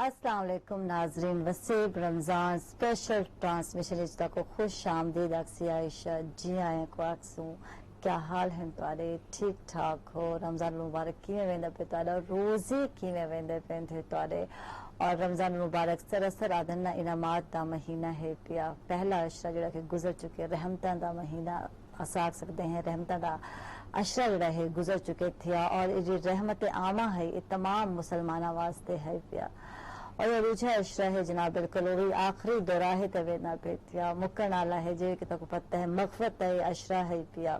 अस्सलाम वालेकुम नाजरीन, वसीब रमज़ान स्पेशल ट्रांसमिशन इज्ता को खुश आमदीद। अक्सी आयशा जी आए को अक्सू क्या हाल है तुआरे? ठीक ठाक हो? रमज़ान मुबारक किए वेंदे पे तुआरा रोज़ी किए वेंदे पे थे तुआरे। और रमज़ान मुबारक सरसर आदना इनामात दा महीना है पिया। पहला अशरा जिहड़ा कि गुजर चुके, रहमतां दा महीना अस आख सकते हैं, रहमतां दा अशरा जिहड़ा है गुजर चुके थे। और ये रहमत आमा है, ये तमाम मुसलमाना वास्ते है पिया। और ये दूसरा अशरा है जनाब, बिल्कुल वही आखिरी दोराहे ते वेना पे थिया, मुक्कन आला है जे कि तको पता है, मगफरत है अशरा है पिया।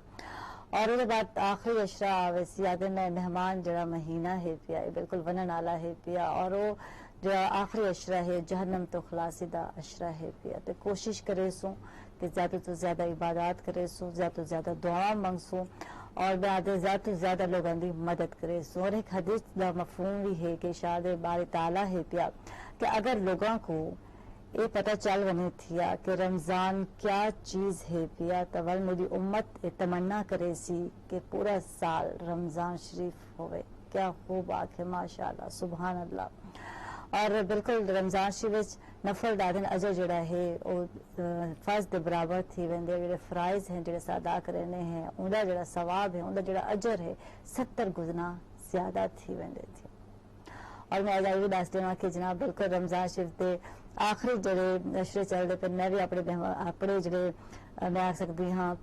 और उसके बाद आखिरी अशरा वसियादन मेहमान जरा महीना है पिया, ये बिल्कुल वनन आला है पिया। और वो जो आखिरी अशरा है जहन्नम तो खलासी दा अशरा है पिया। तो कोशिश करे सो कि ज़्यादा तो ज़्यादा इबादत करे सो, ज़्यादा तो ज़्यादा दुआ मंगसो और ज़्यादा तो ज़्यादा लोगों की मदद करे सो। और एक हदीस का मफहूम भी है कि शायद बारी ताला है पिया कि अगर लोगों को ये पता चल वने थिया कि रमज़ान क्या चीज़ है पिया, तो वल मेरी उम्मत ये तमन्ना करे सी कि पूरा साल रमज़ान शरीफ होवे। क्या खूब आखे, माशाअल्लाह, सुभान अल्लाह। और बिल्कुल रमज़ान शरीफ नफल दादन अजर जड़ा है वो फर्ज के बराबर थी वेंदे। जो फ़राइज़ हैं जो अदा करने हैं उनका जड़ा सवाब है, उनका जड़ा अजर है 70 गुना ज़्यादा थी वेंदे थी। और मैं आज भी दस देना कि जनाब बिल्कुल रमज़ान शरीफ के आखिरी जड़े अशरे चलते पे मैं भी अपने जड़े मैं आख सकती हाँ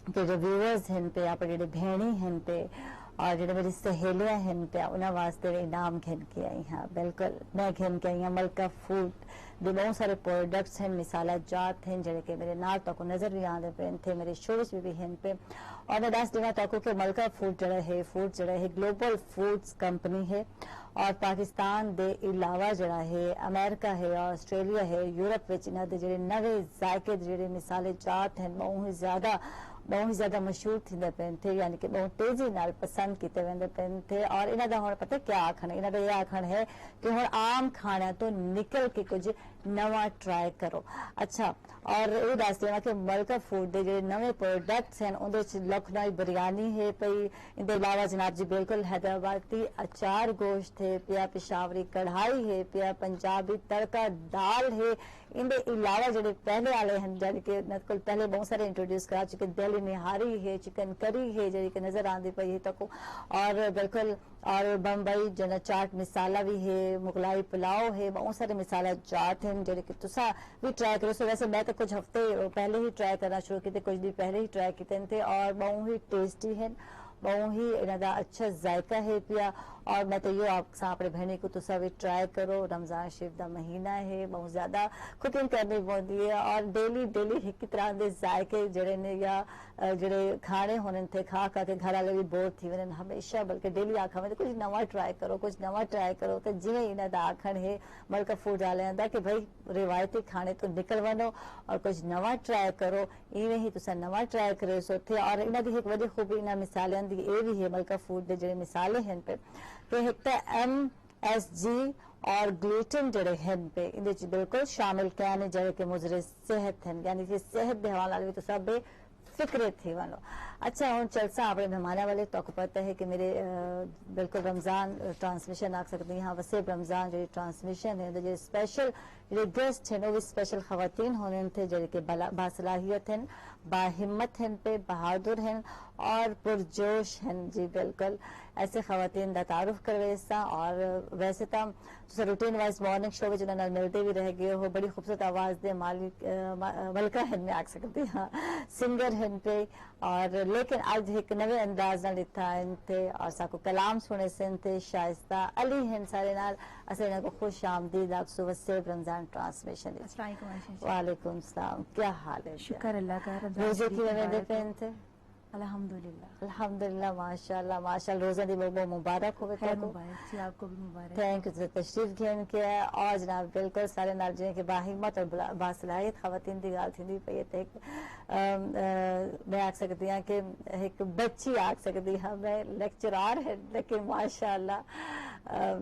कि जो व्यूअर्स हैं पे, अपने जो भेणी हैं पे और जो मेरी सहेलियां हैं पे, उन्हें वास्ते इनाम घिन के आई हाँ। बिल्कुल मैं घिन के आई हाँ मलका फूड जो बहुत सारे प्रोडक्ट्स हैं, मिसाला जात हैं जड़े के मेरे नाल तक नजर भी आते पे थे, मेरे शोज भी हैं पे। और मैं दस देना तक कि मलका फूड जड़ा है ग्लोबल फूड्स कंपनी है। और पाकिस्तान दे इलावा जड़ा है अमेरिका है, ऑस्ट्रेलिया है, यूरोप विच इन्हां दे जेडे नवे जायके जेडे मिसाले जात हैं बहुत ही ज्यादा मशहूर थींदे पेन थे, यानी कि बहुत तेजी नाल पसंद किते वेंदे पेन थे। और इन्हां दा हुण पता क्या आखण है, इन्हां दा यह आखण है कि हुण आम खाना तो निकल के कुछ नवा ट्राई करो। अच्छा, और ये दस देना कि मलका फूड दे जेडे नवे प्रोडक्ट्स हैं उनदे च लखनऊ बिरयानी है पई, इनके अलावा जनाब जी बिल्कुल हैदराबादी अचार गोश्त है पिया, पेशावरी कढ़ाई है पिया, पंजाबी तड़का दाल है। इनके अलावा जो पहले वाले हैं यानी कि पहले बहुत सारे इंट्रोड्यूस करा चुके, दिल्ली निहारी है, चिकन करी है जी कि नजर आती पई है तक। और बिल्कुल और बम्बई जो चाट मिसाला भी है, मुगलाई पुलाव है, बहुत सारे मिसाला जात हैं जो कि तुसा भी ट्राई करो। सो वैसे मैं तो कुछ हफ्ते पहले ही ट्राई करना शुरू किए, कुछ दिन पहले ही ट्राई किए थे और बहुत ही टेस्टी है, बहुत ही इन्होंने अच्छा जायका है पिया। और मैं तो यो आप अपने बहनी को तुसा भी ट्राई करो, रमज़ान शरीफ का महीना है, बहुत ज्यादा कुकिंग करनी पौंदी है और डेली एक तरह के जायके जड़े ने या जड़े खाने होने थे खा के घर वाले भी बोर थी वन हमेशा, बल्कि डेली आखा में कुछ नवा ट्राई करो, कुछ नवा ट्राई करो। तो जिवें इन्हों का आखण है मलका फूड वाले का कि भाई रिवायती खाने तो निकल वनो और कुछ नवा ट्राई करो, इवें ही तुसा नवा ट्राई करे सो थे। और इन्हों की एक वही खूबी इन्होंने मिसालों की ये भी है मलका फूड के जो मिसाले हैं पे कि एक तो MSG और ग्लूटेन जड़े हैं पे इन बिल्कुल शामिल क्या ने जड़े के मुजरे सेहत हैं, यानी कि सेहत के हवाले भी तो सब फिक्रे थी वालो। अच्छा हूँ चलसा अपने मेहमान वाले तो पता है कि मेरे बिल्कुल रमज़ान ट्रांसमिशन आ सकती यहाँ वसीब रमज़ान जो ट्रांसमिशन है जो स्पेशल जो गेस्ट हैं वो भी स्पेशल खवातीन होने थे जो कि बासलाहियत हैं, बाहिम्मत हैं पे, बहादुर हैं और पुरजोश हैं जी। बिल्कुल ऐसे खवातीन का तारुफ करवे सा। और वैसे तो रूटीन वाइज मॉर्निंग शो में मिलते भी रह गए हो, बड़ी खूबसूरत आवाज दे मालिक मलका हैं में आ सकती हाँ सिंगर हैं पे। और लेकिन आज एक नवे अंदाज ना लिखा थे और साको कलाम सुने से थे शाइस्ता अली हैं सारे नाल असे इनको खुश आमदीद आखसु वसीब रमज़ान ट्रांसमिशन। वालेकुम सलाम, क्या हाल है? शुक्र अल्लाह का। रोजे की वेंदे पेन थे? अल्हम्दुलिल्लाह अल्हम्दुलिल्लाह, माशाअल्लाह माशाअल्लाह। रोज़ा दी बहुत मुबारक हो खैर मुबारक जी, आपको भी मुबारक। थैंक यू तशरीफ घेन के और जनाब बिल्कुल सारे नाल जिन्हें कि बाहिम्मत और बासलाहियत खवातीन की गाल थी पई है। मैं आख सकती हाँ कि एक बच्ची आख सकती हाँ, मैं लेक्चरार है लेकिन माशाअल्लाह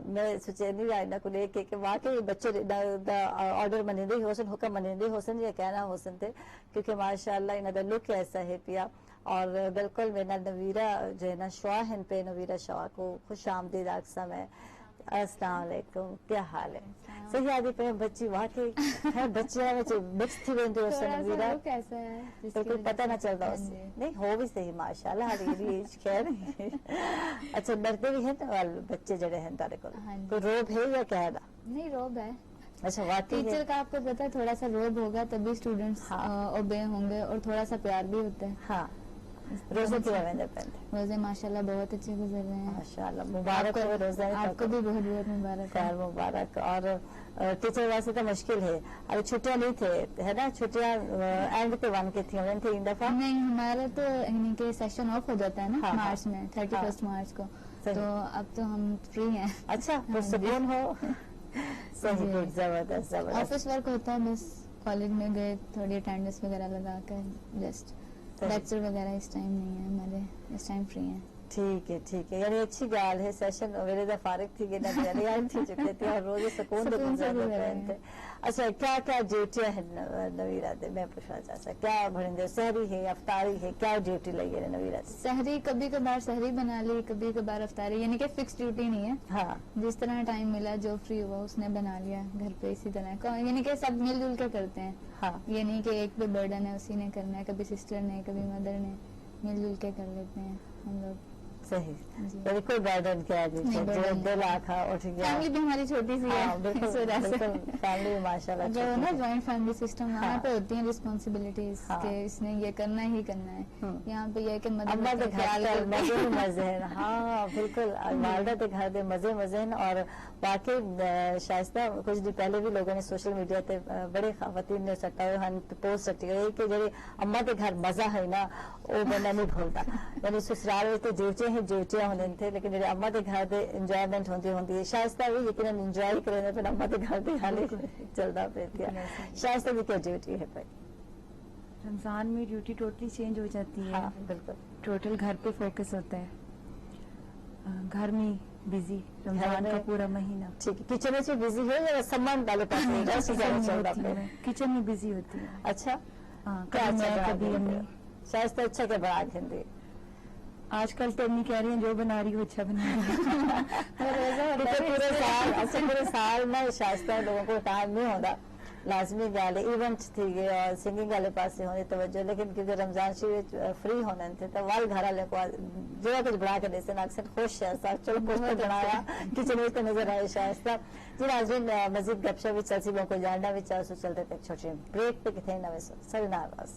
मैं सोचे नहीं इन्हों को लेके कि वाकई बच्चे ऑर्डर मनींदे ही होसन, हुक्म मनींदे होसन या कहना होसन थे, क्योंकि माशाअल्लाह इन्हों का लुक ऐसा है पिया। और बिल्कुल मेरा नवीरा जो है ना शवा हैं पे, नवीरा शवा को खुश आमदीद आखसा मैं। अस्सलाम वालेकुम, क्या हाल है? सही आदि पे बच्ची वाकई है, बच्चियां में मिक्स थी वेंदी हो सनवीरा, कैसा है बिल्कुल पता ना चलता उससे, नहीं हो भी सही माशाल्लाह हरी एज खैर। अच्छा डरते भी हैं तो बच्चे जड़े हैं तारे को, कोई रोब है या क्या है? नहीं रोब है। अच्छा वाकई टीचर का आपको पता है थोड़ा सा रोब होगा तभी स्टूडेंट्स ओबे होंगे और थोड़ा सा प्यार भी होता है। हाँ रोजे की रवेंद्र पेंट रोजे माशाल्लाह बहुत अच्छे गुजर रहे हैं माशाल्लाह, मुबारक हो रोजा, आपको भी बहुत बहुत मुबारक खैर मुबारक। और टीचर वैसे तो मुश्किल है, अभी छुट्टियां नहीं थे है ना, छुट्टियां एंड पे वन की थी इन दफा नहीं हमारा तो यानी कि सेशन ऑफ हो जाता है ना हाँ, मार्च में 31 मार्च को, तो अब तो हम फ्री हैं। अच्छा पुरसकून हो, सही गुड, जबरदस्त जबरदस्त। ऑफिस वर्क होता है बस, कॉलेज में गए थोड़ी अटेंडेंस वगैरह लगा कर, जस्ट लेक्चर वगैरह इस टाइम नहीं है हमारे, इस टाइम फ्री हैं। ठीक है यानी अच्छी गाल है, सेशन मेरे दा फारिग थी गए ना यानी आई थी चुके थे और रोज सुकून दे गुजार रहे थे। अच्छा क्या क्या ड्यूटियां हैं नवीरा दे, मैं पूछना चाहता क्या भरिंदे, सहरी है अफ्तारी है, क्या ड्यूटी लगी है नवीरा? सहरी कभी कभार सहरी बना ली, कभी कभार अफ्तारी, यानी कि फिक्स ड्यूटी नहीं है। हाँ जिस तरह टाइम मिला जो फ्री हुआ उसने बना लिया घर पे, इसी तरह यानी कि सब मिलजुल के करते हैं। हाँ ये नहीं कि एक पे बर्डन है उसी ने करना है, कभी सिस्टर ने कभी मदर ने, मिलजुल के कर लेते हैं हम लोग। सही, यानी कोई बर्डन क्या है, जो 2 लाख उठ गया। फैमिली भी हमारी छोटी सी है, बिल्कुल फैमिली माशाल्लाह जो ना जॉइंट फैमिली सिस्टम वहाँ पे होती है रिस्पॉन्सिबिलिटीज के इसने ये करना ही करना है। यहाँ पे ये कि अम्मा के ख्याल मजे मजे हैं। हाँ बिल्कुल वालदा के घर दे मजे मजे हैं। और बाकी शाइस्ता कुछ दिन पहले भी लोगों ने सोशल मीडिया पे बड़े खवातीन ने सट्टा पोस्ट सट्टी है कि जेडी अम्मा के घर मजा है ना वो बंदा नहीं भूलता, यानी ससुराल में तो ड्यूटियां होने थे लेकिन जेडे अम्मा के घर दे इंजॉयमेंट होती है। शाइस्ता भी यकीनन इंजॉय करे फिर अम्मा के घर दे हाले चलता पे थी। शाइस्ता की क्या ड्यूटी है भाई? रमजान में ड्यूटी टोटली चेंज हो जाती है। हाँ बिल्कुल, टोटल घर पे फोकस होता है, घर में बिजी रमजान का पूरा महीना। ठीक है, किचन में बिजी है या सामान वाले पास में किचन में बिजी होती है। अच्छा हाँ क्या कभी मैं अच्छा कभी अम्मी। शायद तो अच्छा क्या बना हिंदी आजकल तो अम्मी कह रही हैं जो बना रही हो अच्छा बना रही हो। पूरे साल में शायद लोगों को टाइम नहीं होता, लाजमी गल इवेंट थी गए और सिंगिंग वाले पास होने तवज्जो, लेकिन क्योंकि रमजान शरीफ फ्री होने थे तो वाल घर वाले को जो कुछ बना के देते ना अक्सर खुश है सब चलो कुछ तो बनाया किचन में तो नजर आए शायस्ता जी। नाज़रीन मजीद गपशप भी चलती, लोगों को जानना भी चाह सो चलते थे छोटे ब्रेक पे कितने नवे सो सर नाराज।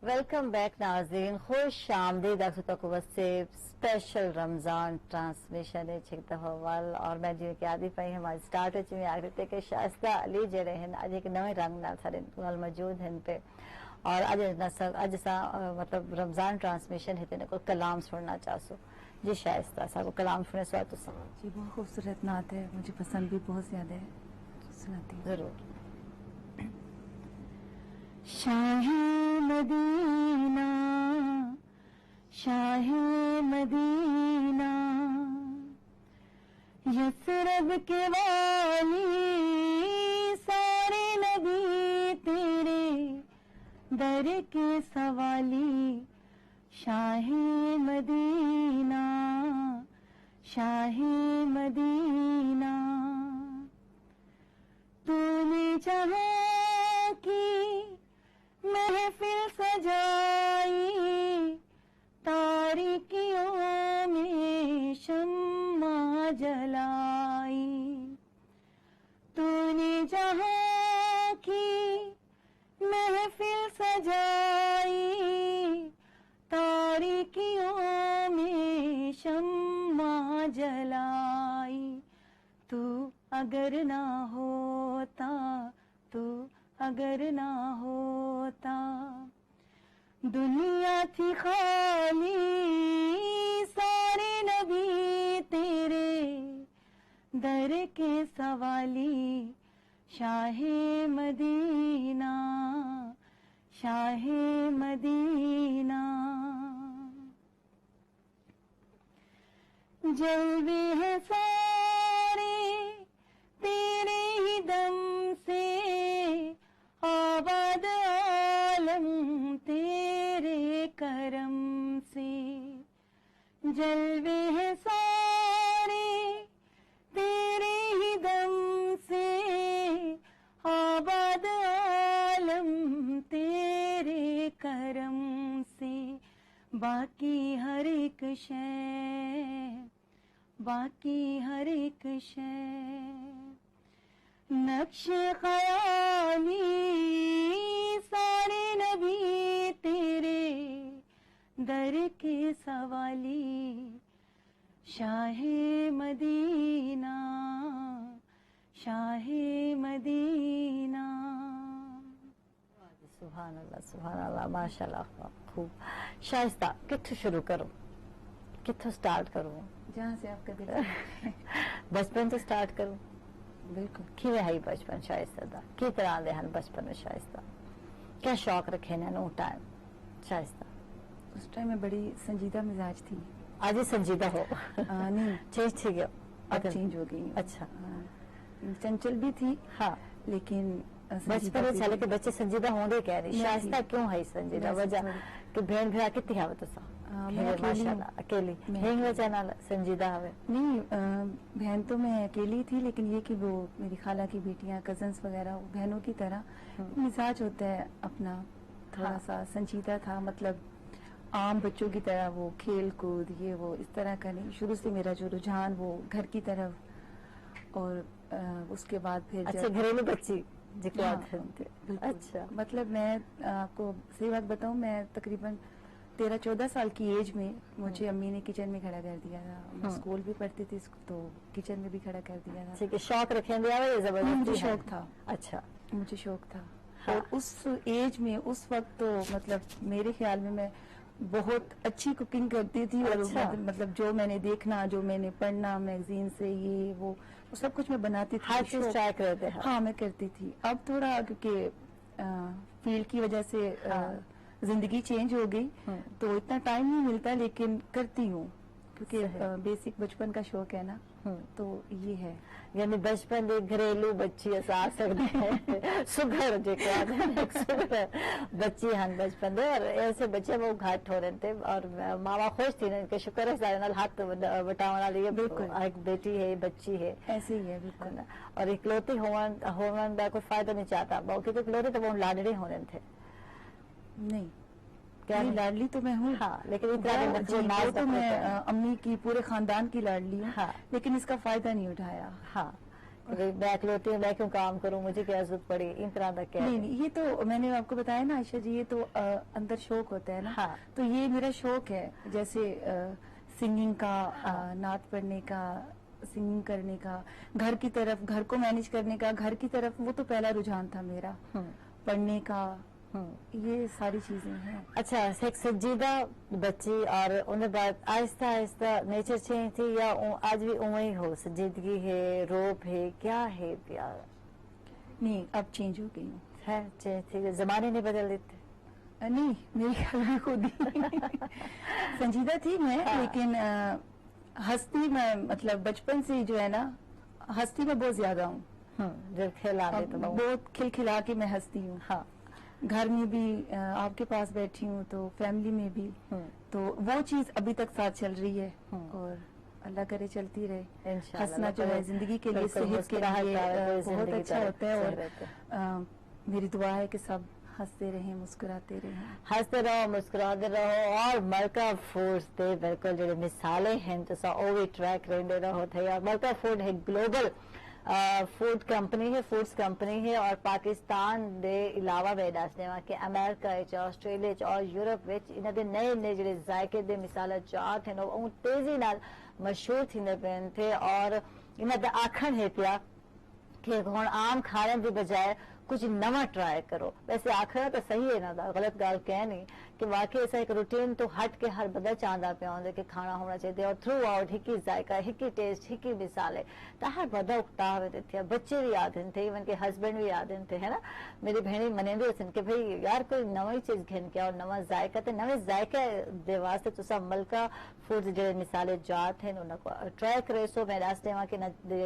वेलकम बैक नाज़रीन, खुश आमदीद आप तक से स्पेशल रमज़ान ट्रांसमिशन है छिक दफ़ा वाल और मैं जी के आदि पई हमारी स्टार्ट हो चुकी आखिर ते के शाइस्ता अली जड़े हैं आज एक नए रंग नाल सारे नाल मौजूद हैं पे और आज सा मतलब रमज़ान ट्रांसमिशन है ते को कलाम सुनना चाहसो जी शाइस्ता सा को कलाम सुने सो तो जी बहुत खूबसूरत नात है, मुझे पसंद भी बहुत ज्यादा है, सुनाती हूँ जरूर। Shah Medina Shah Medina Yathrib के वाली सारे नबी तेरे दर के सवाली। शाहे मदीना शाहे मदीना तूने जहाँ की महफिल सजाई तारीकियों में शम्मा जलाई। तूने जहाँ की महफिल सजाई तारीकियों में शम्मा जलाई। तू अगर ना होता तू अगर ना होता दुनिया थी खाली सारे नबी तेरे दर के सवाली। Shah Medina Shah Medina. जलवे हैं सारे तेरे ही दम से, आबाद आलम तेरे करम से। जलवे हैं सारे तेरे ही दम से, आबाद आलम तेरे करम से। बाकी हर एक शय, बाकी हर एक शय नक्श ख़याली सारे नबी तेरे दर के सवाली। Shah Medina, Shah Medina. सुभान अल्लाह माशाल्लाह खूब। शाइस्ता कित्थों शुरू करूं, कित्थों स्टार्ट करूं? जहाँ से आपका दिल चाहे। बचपन तो स्टार्ट करूं? बिल्कुल। किवें है बचपन शाइस्ता दा? की तरह दे हन बचपन में शाइस्ता? क्या शौक रखे ने नो टाइम शाइस्ता? उस टाइम में बड़ी संजीदा मिजाज थी। आज ही संजीदा हो? नहीं, चेंज थी गया, अब चेंज हो गई। अच्छा। चंचल भी थी, हाँ, लेकिन बचपन में चले के बच्चे संजीदा होंगे कह रही। शाइस्ता क्यों है संजीदा? वजह कि बहन भरा कितनी हवे तुसा? माशाल्लाह अकेली हेंग वजह नाल संजीदा हवे? नहीं, बहन तो मैं अकेली थी, लेकिन ये कि वो मेरी खाला की बेटियां, कजन्स वगैरह, बहनों की तरह मिजाज होता है अपना, थोड़ा सा संजीदा था। मतलब आम बच्चों की तरह वो खेल कूद ये वो इस तरह का नहीं। शुरू से मेरा जो रुझान वो घर की तरफ, और उसके बाद फिर अच्छा घरेलू बच्ची जिक्र हाँ, थे। अच्छा, मतलब मैं आपको सही बात बताऊं, मैं तकरीबन 13-14 साल की एज में मुझे अम्मी ने किचन में खड़ा कर दिया था। मैं स्कूल भी पढ़ती थी तो किचन में भी खड़ा कर दिया था। ठीक है, शौक रखे दिया हुआ, ये जबरदस्ती मुझे है? शौक था। अच्छा, मुझे शौक था। हाँ। और उस एज में उस वक्त तो मतलब मेरे ख्याल में मैं बहुत अच्छी कुकिंग करती थी। और अच्छा। मतलब जो मैंने देखना, जो मैंने पढ़ना मैगजीन से, ये वो सब कुछ मैं बनाती थी। हर चीज ट्राई करते हैं। हाँ, मैं करती थी। अब थोड़ा क्योंकि फील्ड की वजह से जिंदगी चेंज हो गई, तो इतना टाइम नहीं मिलता, लेकिन करती हूँ क्योंकि बेसिक बचपन का शौक है ना, तो ये है। यानी बचपन दे घरेलू बच्ची अस आ सकते हैं सुगर जो सुगर बच्ची हन बचपन दे, और ऐसे बच्चे वो घाट हो रहे थे, और मावा खुश थी ना कि शुक्र है सारे नाल हाथ बटावन वाली बिल्कुल। एक बेटी है, बच्ची है, ऐसे ही है बिल्कुल। और इकलौती होवन का कोई फायदा नहीं चाहता, क्योंकि इकलौते तो वो लाडले होने थे। नहीं, क्या नहीं, लाडली तो मैं हूँ। हाँ, लेकिन इतना वो तो मैं अम्मी की पूरे खानदान की लाडली हूँ। हाँ। लेकिन इसका फायदा नहीं उठाया। हाँ, मैं इकलौती हूँ, मैं क्यों काम करूँ, मुझे क्या जरूरत पड़ी, इन तरह का क्या? नहीं, ये तो मैंने आपको बताया ना आयशा जी, ये तो अंदर शौक होता है ना। हाँ। तो ये मेरा शौक है, जैसे सिंगिंग का, नात पढ़ने का, सिंगिंग करने का, घर की तरफ, घर को मैनेज करने का, घर की तरफ, वो तो पहला रुझान था मेरा। पढ़ने का, ये सारी चीजें हैं। अच्छा, एक संजीदा बच्ची, और उन्हें बाद आहिस्ता आहिस्ता नेचर चेंज थी, या आज भी उम्र ही हो, संजीदगी है, रोप है, क्या है प्यार? नहीं, अब चेंज हो गई हूँ। है चेंज थी, जमाने नहीं बदल देते? नहीं, मेरे ख्याल में खुद ही संजीदा थी मैं। हाँ। लेकिन हंसती मैं, मतलब बचपन से जो है ना, हंसती मैं बहुत ज्यादा हूँ। जब खिला दे तो बहुत खिलखिला के मैं हंसती हूँ। हाँ, घर में भी आपके पास बैठी हूँ, तो फैमिली में भी, तो वो चीज अभी तक साथ चल रही है, और अल्लाह करे चलती रहे। इंशाल्लाह। हंसना जो है जिंदगी के लिए, सेहत के लिए बहुत अच्छा होता है, और मेरी दुआ है कि सब हंसते रहें, मुस्कुराते रहें। हंसते रहो, मुस्कुराते रहो, और मलका फूड्स दे बिल्कुल जो मिसालें हैं तुसा ओ भी ट्रैक रेंदे रहो थे। और मलका फूड है ग्लोबल फूड कंपनी है, फूड्स कंपनी है, और पाकिस्तान दे इलावा वे दसने वा कि अमेरिका ऑस्ट्रेलिया और यूरोप विच इन्हां दे नए नए जिहड़े जायके दे मिसाल जात हैं वो तेजी नाल मशहूर थींदे पिन थे। और इन्हां दा आखण है पिया कि हुण आम खाने की बजाय कुछ नवा ट्राई करो। वैसे आखिर तो सही है ना, गलत गाल कह नहीं کہ واقعی ایسا ایک روٹین تو ہٹ کے ہر بندہ چاہتا پیا ہوں کہ کھانا ہونا چاہیے اور تھرو آؤٹ ہکی ذائقہ ہکی ٹیسٹ ہکی مثالیں تو ہر بندہ اکتا ہوئے تھے بچے بھی یاد تھے ایون کہ ہسبینڈ بھی یاد تھے ہے نا میری بہنیں منیندے سن کہ بھئی یار کوئی نوی چیز گھن کے اور نواں ذائقہ تے نوے ذائقے دے واسطے تسا ملکہ فوڈ جڑے مثالیں جات ہیں انہاں کو ٹرائی کرے سو میں راستے وہاں کے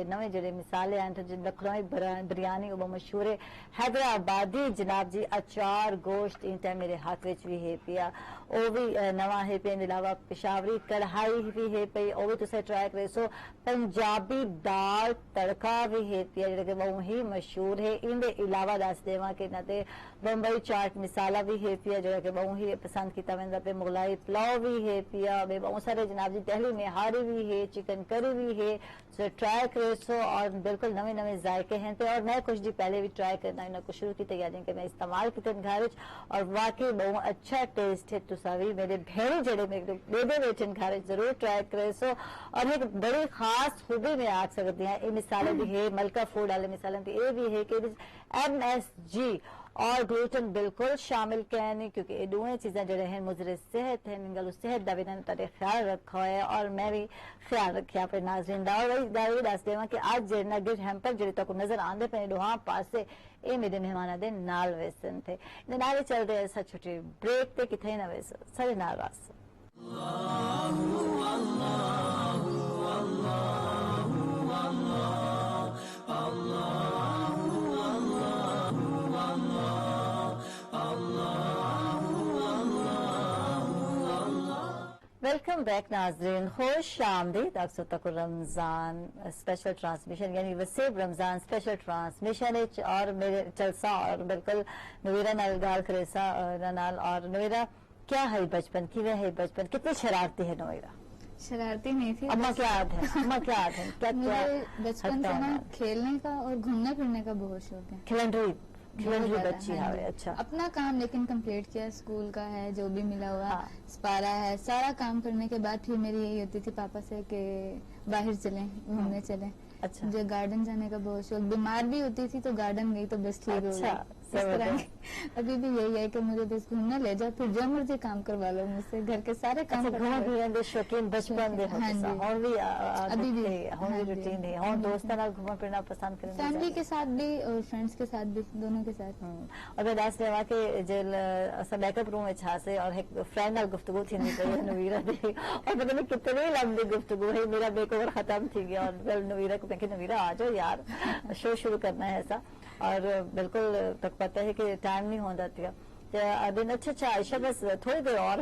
نوے جڑے مثالیں ہیں تو لکھنوی بریانی وہ مشہور ہے حیدرآبادی جناب جی اچار گوشت ان ٹائم میرے ہاتھ وچ بھی ہے پیا وہ بھی نواں ہے پیا علاوہ پشاوری کڑھائی بھی ہے پی وہ بھی تسا ٹرائی کرے سو پنجابی دال تڑکا بھی ہے پیا جڑا کہ وہ ہی مشہور ہے ان دے علاوہ دس دیواں کہ نہ تے بمبئی چاٹ مسالہ بھی ہے پیا جڑا کہ وہ ہی پسند کیتا ویندا پہ مغلائی پلاؤ بھی ہے پیا بہت سارے جناب جی دہلی نہاری بھی ہے چکن کری بھی ہے سو ٹرائی کرے سو اور بالکل نوے نوے ذائقے ہیں تے اور میں کچھ دی پہلے بھی ٹرائی کرنا انہاں کو شروع کی تیاری کہ میں استعمال کیتن گھر وچ اور واقعی بہت اچھا ٹیسٹ ہے تساوی میرے بھیڑی جڑے میرے بیبے بیٹھن گھر ضرور ٹرائی کرے سو اور ایک بڑی خاص خوبی میں آ سکتی ہیں یہ مثالیں بھی ہے ملکہ فوڈ والے مثالیں یہ بھی ہے کہ MSG اور گلوٹن بالکل شامل کہنے کیونکہ یہ دونوں چیزیں جڑے ہیں مضر صحت ہیں گل صحت دا بھی انہوں خیال رکھا ہے اور میں بھی خیال رکھیا اپنے ناظرین دا اور وہی دس دیواں کہ اج جڑا گفٹ ہیمپر جڑے تک نظر آندے پے دوہاں پاسے یہ میرے مہماناں دے نال ویسن تھے دے نال چلدے ایسا چھوٹی بریک تے کتھے نہ ویس سارے نال راس ویلکم بیک ناظرین خوش آمدید اکثر تک رمضان اسپیشل ٹرانسمیشن یعنی وسیب رمضان اسپیشل ٹرانسمیشن اور میرے جلسہ اور بالکل نویرہ نال گال کریسا نال اور نویرہ کیا ہے بچپن کیویں ہے بچپن کتنی شرارتی ہے نویرہ شرارتی نہیں تھی اما کیا یاد ہے اما کیا یاد ہے کیا مجھے بچپن سے نا کھیلنے کا اور گھومنے پھرنے کا بہت شوق ہے کھلنڈری بچی ہے اچھا اپنا کام لیکن کمپلیٹ کیا اسکول کا ہے جو بھی ملا ہوا سپارہ ہے سارا کام کرنے کے بعد پھر میری یہی ہوتی تھی پاپا سے کہ باہر چلیں گھومنے چلیں اچھا مجھے گارڈن جانے کا بہت شوق بیمار بھی ہوتی تھی تو گارڈن گئی تو بس ٹھیک ہو گئی اس طرح ابھی بھی یہی ہے کہ مجھے بس گھومنا لے جاؤ پھر جو مرضی کام کروا لو مجھ سے گھر کے سارے کام شوقین بچپن دے ابھی بھی روٹین ہے اور دوستاں نال گھومنا پھرنا پسند کریں فیملی کے ساتھ بھی اور فرینڈس کے ساتھ بھی دونوں کے ساتھ اور میں دس رہا کہ جل اسا بیک اپ روم وچ ہاسے اور ایک فرینڈ نال گفتگو تھیندی پئی نویرہ دی اور پتہ نہیں کتنی لمبی گفتگو ہے میرا بیک اوور ختم تھی گیا اور پھر نویرہ کو کہ نویرہ آ جاؤ یار شو شروع کرنا ہے ایسا اور بالکل تک پتہ ہے کہ ٹائم نہیں ہوندا تھا دن اچھا عائشہ بس تھوڑی دیر اور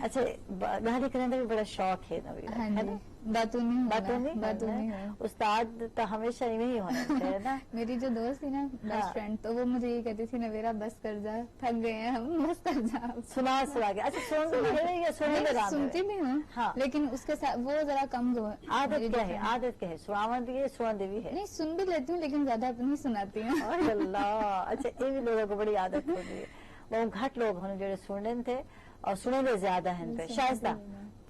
اچھا گاڑی کرنے کا بھی بڑا شوق ہے نویرہ باتونی استاد تو ہمیشہ ہی ہونا چاہیے نا میری جو دوست تھی نا بیسٹ فرینڈ تو وہ مجھے یہ کہتی تھی نویرہ بس کر جا تھک گئے ہیں ہم بس کر جا سنا کے اچھا سنتی بھی ہوں لیکن اس کے ساتھ وہ ذرا کم عادت کیا ہے سناوندی بھی ہے نہیں سن بھی لیتی ہوں لیکن زیادہ اپنی سناتی ہوں اللہ اچھا یہ بھی لوگوں کو بڑی عادت ہوتی ہے وہ گھٹ لوگ ہونے جو سننے تھے اور سنے دے زیادہ ہیں شائستہ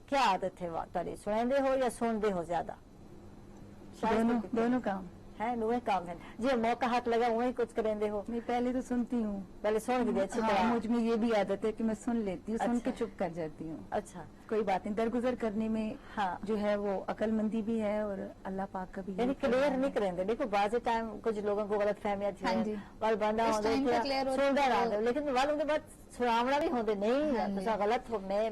کیا عادت ہے تاری سنیں دے ہو یا سن دے ہو زیادہ دونوں کام ہے نوے کام ہے جی موقع ہاتھ لگا وہی کچھ کریں دے ہو میں پہلے تو سنتی ہوں پہلے سن بھی دے اچھی طرح مجھ میں یہ بھی عادت ہے کہ میں سن لیتی ہوں سن کے چپ کر جاتی ہوں اچھا کوئی بات نہیں درگزر کرنے میں جو ہے وہ عقل مندی بھی ہے اور اللہ پاک کا بھی یعنی کلیئر نہیں کریں گے دیکھو بعض ٹائم کچھ لوگوں کو غلط فہمیاں تھی وال بندہ لیکن والوں کے بعد سناونا بھی ہوتے نہیں غلط ہو میں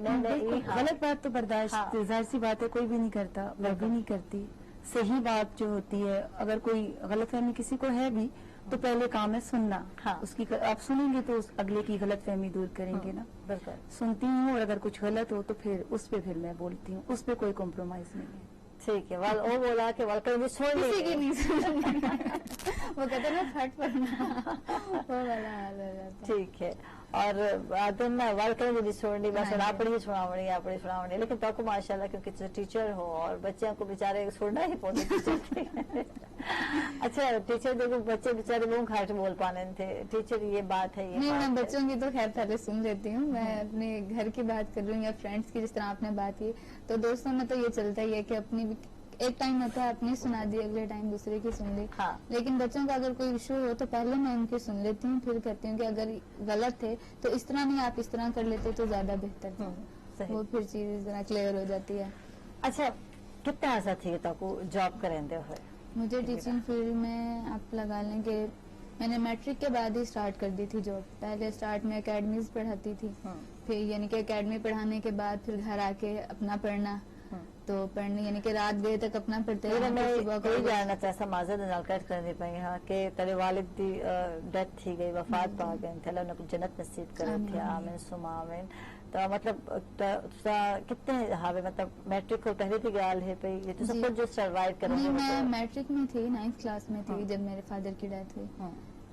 غلط بات تو برداشت ظاہر سی بات ہے کوئی بھی نہیں کرتا میں بھی نہیں کرتی صحیح بات جو ہوتی ہے اگر کوئی غلط فہمی کسی کو ہے بھی تو پہلے کام ہے سننا اس کی آپ سنیں گے تو اس اگلے کی غلط فہمی دور کریں گے نا بالکل سنتی ہوں اور اگر کچھ غلط ہو تو پھر اس پہ پھر میں بولتی ہوں اس پہ کوئی کمپرومائز نہیں ہے ٹھیک ہے وہ بولا کہ وہ کہتے نا پھٹ پڑنا وہ والا حال ہو جاتا ٹھیک ہے اور دن والکریں بھی سننی بس اپنی سناونی لیکن تو کو ماشاءاللہ کیونکہ ٹیچر ہو اور بچوں کو بیچارے سننا ہی پڑتا ٹیچر اچھا ٹیچر دیکھو بچے بیچارے بہت گھٹ بول پانے تھے ٹیچر یہ بات ہے نہیں میں بچوں کی تو خیر پہلے سن لیتی ہوں میں اپنے گھر کی بات کر رہی ہوں یا فرینڈس کی جس طرح آپ نے بات کی تو دوستوں میں تو یہ چلتا ہی ہے کہ एक टाइम होता है अपनी सुना दी, अगले टाइम दूसरे की सुन ली। हाँ। लेकिन बच्चों का अगर कोई इशू हो तो पहले मैं उनकी सुन लेती हूँ, फिर कहती हूँ कि अगर गलत थे तो इस तरह नहीं, आप इस तरह कर लेते तो ज्यादा बेहतर था। सही। वो फिर चीज जरा क्लियर हो जाती है। अच्छा, कितना अर्सा थी ताको जॉब करेंदे हुए? मुझे टीचिंग फील्ड में आप लगा लें कि मैंने मैट्रिक के बाद ही स्टार्ट कर दी थी जॉब। पहले स्टार्ट में एकेडमीज पढ़ाती थी, फिर यानी कि एकेडमी पढ़ाने के बाद फिर घर आके अपना पढ़ना, तो पढ़ने यानी कि रात गए तक अपना पढ़ते मैं रहे। यही जानना चाहता माजद नालकट करनी पई हाँ कि तेरे वालिद दी डेथ थी गई, वफात पा गए थे, अल्लाह उन्हें जन्नत नसीब करे थे, आमीन सुमा आमीन। तो मतलब कितने हावे मतलब मैट्रिक को पहले थी गाल है पे ये तो सब कुछ जो सर्वाइव कर नहीं, मैं मैट्रिक में थी, 9th क्लास में थी जब मेरे फादर की डेथ हुई।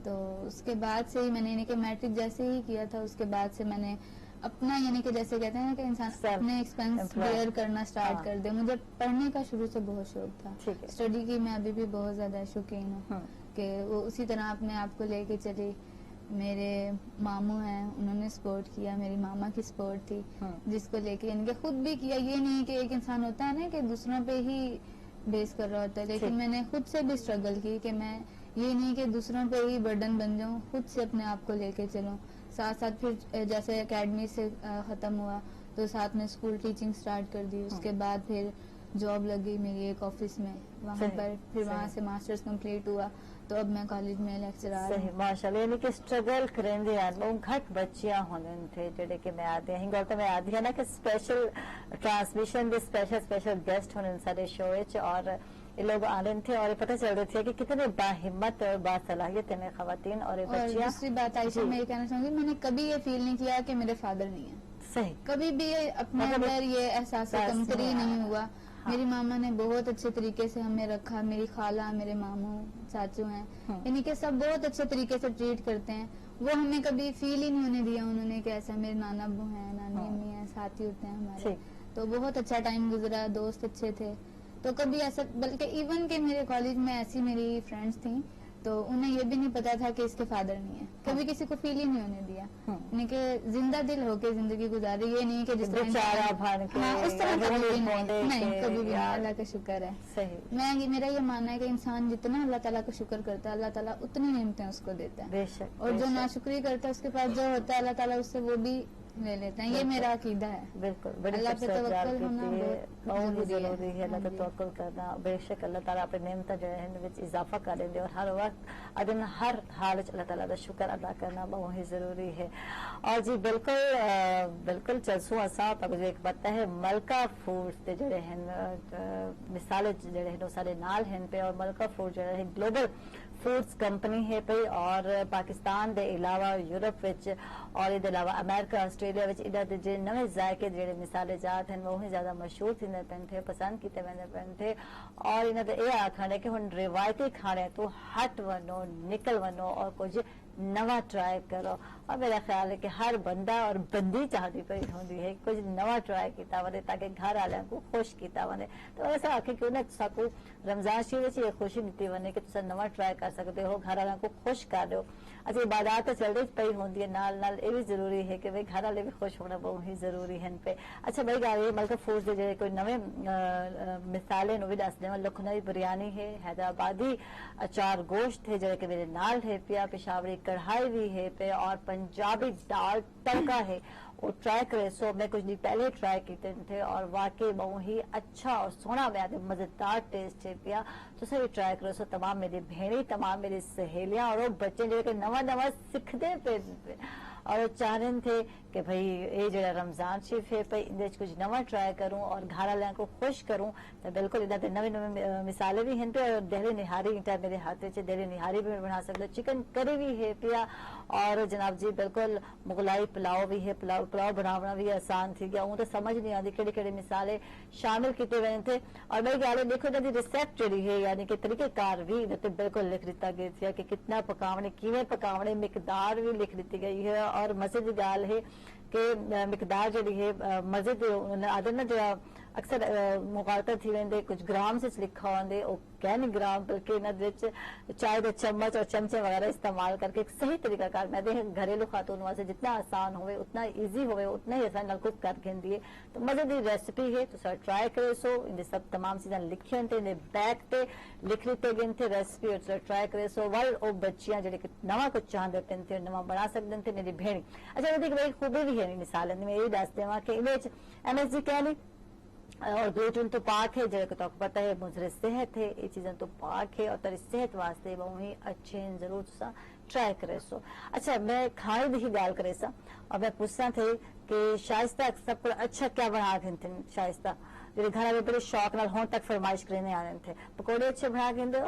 तो उसके बाद से ही मैंने यानी कि मैट्रिक जैसे ही किया था उसके बाद से मैंने अपना यानी कि जैसे कहते हैं ना कि इंसान अपने एक्सपेंस बेयर करना स्टार्ट कर दे। मुझे पढ़ने का शुरू से बहुत शौक था, स्टडी की मैं अभी भी बहुत ज्यादा शौकीन हूँ कि वो उसी तरह अपने आप को लेके चली। मेरे मामू हैं, उन्होंने सपोर्ट किया, मेरी मामा की सपोर्ट थी जिसको लेके यानी कि खुद भी किया। ये नहीं कि एक इंसान होता है ना कि दूसरों पे ही बेस कर रहा होता है, लेकिन मैंने खुद से भी स्ट्रगल की कि मैं ये नहीं कि दूसरों पे ही बर्डन बन जाऊं, खुद से अपने आप को लेके चलूं। साथ साथ फिर जैसे एकेडमी से खत्म हुआ तो साथ में स्कूल टीचिंग स्टार्ट कर दी। उसके बाद फिर जॉब लगी मेरी एक ऑफिस में, वहाँ पर फिर वहाँ से मास्टर्स कंप्लीट हुआ तो अब मैं कॉलेज में लेक्चरर सही माशाल्लाह। यानी कि स्ट्रगल करेंदे यार वो घट बच्चियां होने थे जेडे के मैं आते हैं हिंगल तो मैं आती है ना कि स्पेशल ट्रांसमिशन दे स्पेशल गेस्ट होने सारे शो विच और ये लोग आ रहे थे और पता चल रहे थे कि कितने बाहिम्मत और बासलाहियत हैं खवातीन और बच्चियां। दूसरी बात आयशा मैं ये कहना चाहूंगी, मैंने कभी ये फील नहीं किया कि मेरे फादर नहीं है। सही, कभी भी अपने अंदर ये एहसास कमतरी नहीं हुआ। मेरी मामा ने बहुत अच्छे तरीके से हमें रखा, मेरी खाला, मेरे मामू, चाचू हैं, यानी कि सब बहुत अच्छे तरीके से ट्रीट करते हैं। वो हमें कभी फील ही नहीं होने दिया उन्होंने कि ऐसा मेरे नाना अब्बू हैं, नानी अम्मी हैं, साथी होते हैं हमारे। तो बहुत अच्छा टाइम गुजरा, दोस्त अच्छे थे। तो कभी ऐसा, बल्कि इवन के मेरे कॉलेज में ऐसी मेरी फ्रेंड्स थी तो उन्हें ये भी नहीं पता था कि इसके फादर नहीं है। कभी किसी को फील ही नहीं होने दिया, यानी कि जिंदा दिल होके जिंदगी गुजारी। ये नहीं कि जिस तरह उस तरह कभी भी नहीं, कभी भी। अल्लाह का शुक्र है। सही, मैं मेरा ये मानना है कि इंसान जितना अल्लाह ताला का शुक्र करता है अल्लाह ताला उतनी नेमतें उसको देता है। बेशक। और जो नाशुक्री करता है उसके पास जो होता है अल्लाह ताला उससे वो भी ले लेते हैं। ये मेरा अकीदा है। बिल्कुल, बड़ी अल्लाह पे खूबसूरत तवक्कुल बात होना की है। बहुत बहुत जरूरी है अल्लाह पे तवक्कुल करना। बेशक अल्लाह ताला अपने नेमत जो है इन विच इजाफा कर देंगे और हर वक्त अदन हर हाल च अल्लाह ताला दा शुक्र अदा करना बहुत ही जरूरी है। और जी बिल्कुल चलसू असा तक एक पता है मलका फूड्स ते जड़े हैं मिसाल जड़े हैं सारे नाल हैं पे और मलका फूड जो है ग्लोबल फूड्स कंपनी है पे और पाकिस्तान दे अलावा यूरोप विच और इहदे अलावा अमेरिका ऑस्ट्रेलिया विच इधर दे जे नवे जायके जेडे मिसाले जात हैं वो ही ज्यादा मशहूर थिंदे पेन थे, पसंद कीते वेंदे पेन थे। और इन्हां दे ये आखण है कि हुण रिवायती खाने तो हट वनो, निकल वनो और कुछ नवा ट्राई करो। और मेरा ख्याल है कि हर बंदा और बंदी चाहती पई होंदी है कुछ नवा ट्राई कीता वने ताकि घर वाले को खुश कीता वने। तो ऐसा आखे क्यों ना तुसां को रमजान शरीफ ये खुशी दी वने कि तुसां नवा ट्राई कर सकते हो, घर वाले को खुश कर दो। अच्छा इबादत तो चलती पई होंदी है नाल नाल ये भी जरूरी है कि भाई घर वाले भी खुश होना बहुत ही जरूरी है पे। अच्छा भाई गाल ये मलका फूड्स दे जे कोई नवे मिसाले नु भी दस देवां। लखनवी बिरयानी है, हैदराबादी अचार गोश्त है जो कि मेरे नाल है पिया, पेशावरी कढ़ाई भी है पे और पंजाबी दाल तड़का है वो ट्राई करे। सो मैं कुछ दिन पहले ट्राई किए थे और वाकई बहुत ही अच्छा और सोना मजेदार टेस्ट है पिया। तो सभी ट्राई करो। सो तमाम मेरी भेड़ी, तमाम मेरी सहेलियां और वो बच्चे जो नवा सीखते पे और चाह रहे थे कि भाई ये जो रमजान शरीफ है पे इन कुछ नवा ट्राई करूं और घर वाले को खुश करूं। तो बिल्कुल इधर नवे मिसाले भी हैं पे और दहली निहारी इंटा मेरे हाथ में दहली निहारी भी बना सकते, चिकन करी भी है पिया और जनाब जी बिल्कुल मुगलाई पुलाव भी है। पुलाव बनाना भी आसान थी गया। वो तो समझ नहीं आती केड़े मिसाले शामिल किए गए थे। और मेरी गाल देखो इन्होंने रिसेप्ट जी है यानी कि तरीकेकार भी इन्हें बिल्कुल लिख दिता गया था कि कितना पकावने, किवें पकावने, मिकदार भी लिख दी गई है। और मजे की गाल है کہ مقدار جڑی ہے مزید آدھے نا جو اکثر مقالطہ تھی ویندے کچھ گرام سے لکھا ہوندے او کہہ نہیں گرام بلکہ انہاں چائے دے چمچ اور چمچے وغیرہ استعمال کر کے ایک صحیح طریقہ کار میں دے گھریلو خاتون واسطے جتنا آسان ہوئے اتنا ایزی ہوئے اتنا ہی آسان کک کر گھندی ہے تو مزے ریسپی ہے تو سر ٹرائی کرے سو ان سب تمام چیزاں لکھی ہوتے ہیں بیک تے لکھ لیتے گئے تھے ریسپی اور سر ٹرائی کرے سو ول او بچیاں جڑے نواں کچھ چاہتے پین تھے نواں بنا سکتے تھے میری بھیڑی اچھا وہ بڑی خوبی بھی ہے مثال میں یہ دس دوں کہ MSG کہہ لی اور گلوٹن تو پاک ہے جیسے تو پتہ ہے مضر صحت ہے یہ چیزیں تو پاک ہے اور تری صحت واسطے وہی اچھے ہیں ضرور تسا ٹرائی کرے سو اچھا میں کھانے دی گال کرے سا اور میں پوچھنا تھے کہ شائستہ سب کو اچھا کیا بنا گھن تھے شائستہ میرے گھر میں بڑے شوق نال ہون تک فرمائش کرنے آ رہے تھے پکوڑے اچھے بنا گھن دو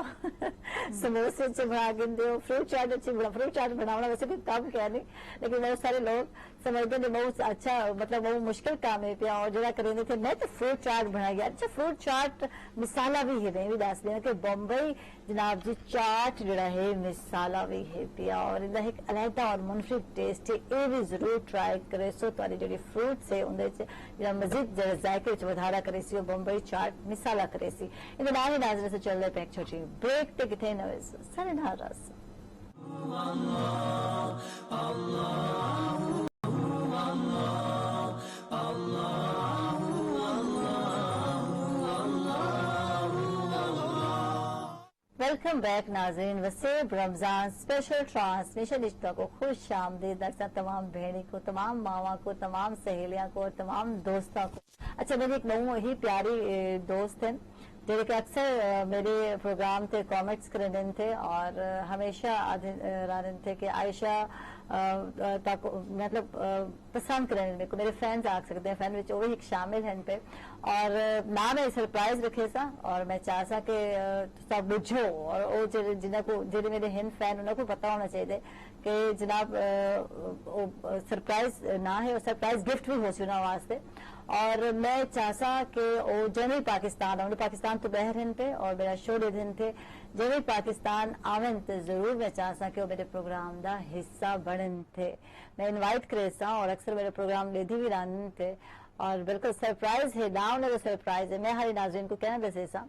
سموسے اچھے بنا گھن دو فروٹ چاٹ اچھے بنا فروٹ چاٹ بنانا ویسے کوئی کام کیا نہیں لیکن بہت سارے لوگ سمجھتے ہیں بہت اچھا مطلب بہت مشکل کام ہے پیا اور جڑا کریں تھے میں تو فروٹ چاٹ بنا گیا اچھا فروٹ چاٹ مسالہ بھی ہے بھی دس دینا کہ بمبئی جناب جی چاٹ جڑا ہے مسالہ بھی ہے پیا اور ان ایک علیحدہ اور منفرد ٹیسٹ ہے یہ بھی ضرور ٹرائی کرے سو تاری جڑی فروٹس ہے اندر جڑا مزید ذائقے وچ ودھارا کرے سی بمبئی چاٹ مسالہ کرے سی ان نام ہی ناظرین سے چل رہے پہ ایک چھوٹی بریک تے کتنے نوے سارے ناراض ویلکم بیک ناظرین وسیب رمضان اسپیشل ٹرانسمیشن رشتہ کو خوش آمدید اکثر تمام بہنی کو تمام ماما کو تمام سہیلیاں کو اور تمام دوستوں کو اچھا میری ایک بہت ہی پیاری دوست ہیں جڑے کہ اکثر میرے پروگرام تے کامنٹس کرنے تھے اور ہمیشہ رہنے تھے کہ عائشہ تک مطلب پسند کرنے میں میرے فینس آ سکتے ہیں فین وچ وہ ایک شامل ہیں پہ اور نہ میں سرپرائز رکھے سا اور میں چاہ سا کہ سب بجھو اور وہ جنہوں کو جڑے میرے ہند فین انہوں کو پتا ہونا چاہیے کہ جناب سرپرائز نہ ہے اور سرپرائز گفٹ بھی ہو سی انہوں واسطے اور میں چاہسا کہ وہ جنوبی پاکستان تو بہر ہن پہ اور میرا شو دے دن تھے جنوبی پاکستان آون تو ضرور میں چاہسا کہ وہ میرے پروگرام دا حصہ بڑھن تھے میں انوائٹ کرے سا اور اکثر میرے پروگرام لے بھی رہن تھے اور بالکل سرپرائز ہے نہ انہیں کو سرپرائز ہے میں ہماری ناظرین کو کہنا دسے سا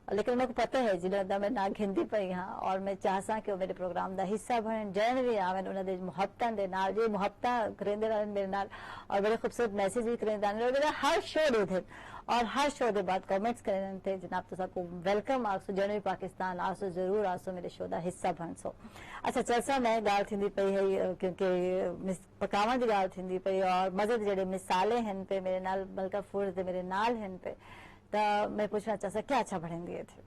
لیکن انہوں کو پتہ ہے جنہوں میں نہ گھندی پئی ہاں اور میں چاہسا کہ وہ میرے پروگرام دا حصہ بنن جن بھی آون انہوں دے محبتاں دے نال جی محبتاں کریندے رہن میرے نال اور بڑے خوبصورت میسج بھی کریندے رہن اور میرا ہر شو دے تھے اور ہر شو دے بعد کامنٹس کرنے تھے جناب تو سب کو ویلکم آسو جنوبی پاکستان آسو ضرور آسو میرے شو دا حصہ بن سو اچھا چلسا میں گال تھیندی پئی ہے کیونکہ پکاون دی گال تھیندی پئی اور مزے جڑے مثالیں ہیں پہ میرے نال بلکہ فوڈ دے میرے نال ہیں پہ تو میں پوچھنا چاہتا کیا اچھا بڑھیں دیے تھے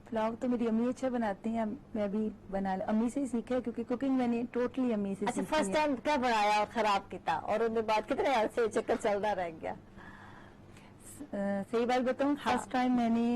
پلاؤ تو میری امی اچھا بناتی ہیں میں بھی بنا امی سے ہی سیکھا ہے کیونکہ کوکنگ میں نے ٹوٹلی امی سے اچھا سیکھی فرسٹ ٹائم کیا بنایا اور خراب کیتا اور ان کے بعد کتنے عرصے چکر چلتا رہ گیا صحیح بات بتاؤں فرسٹ ٹائم میں نے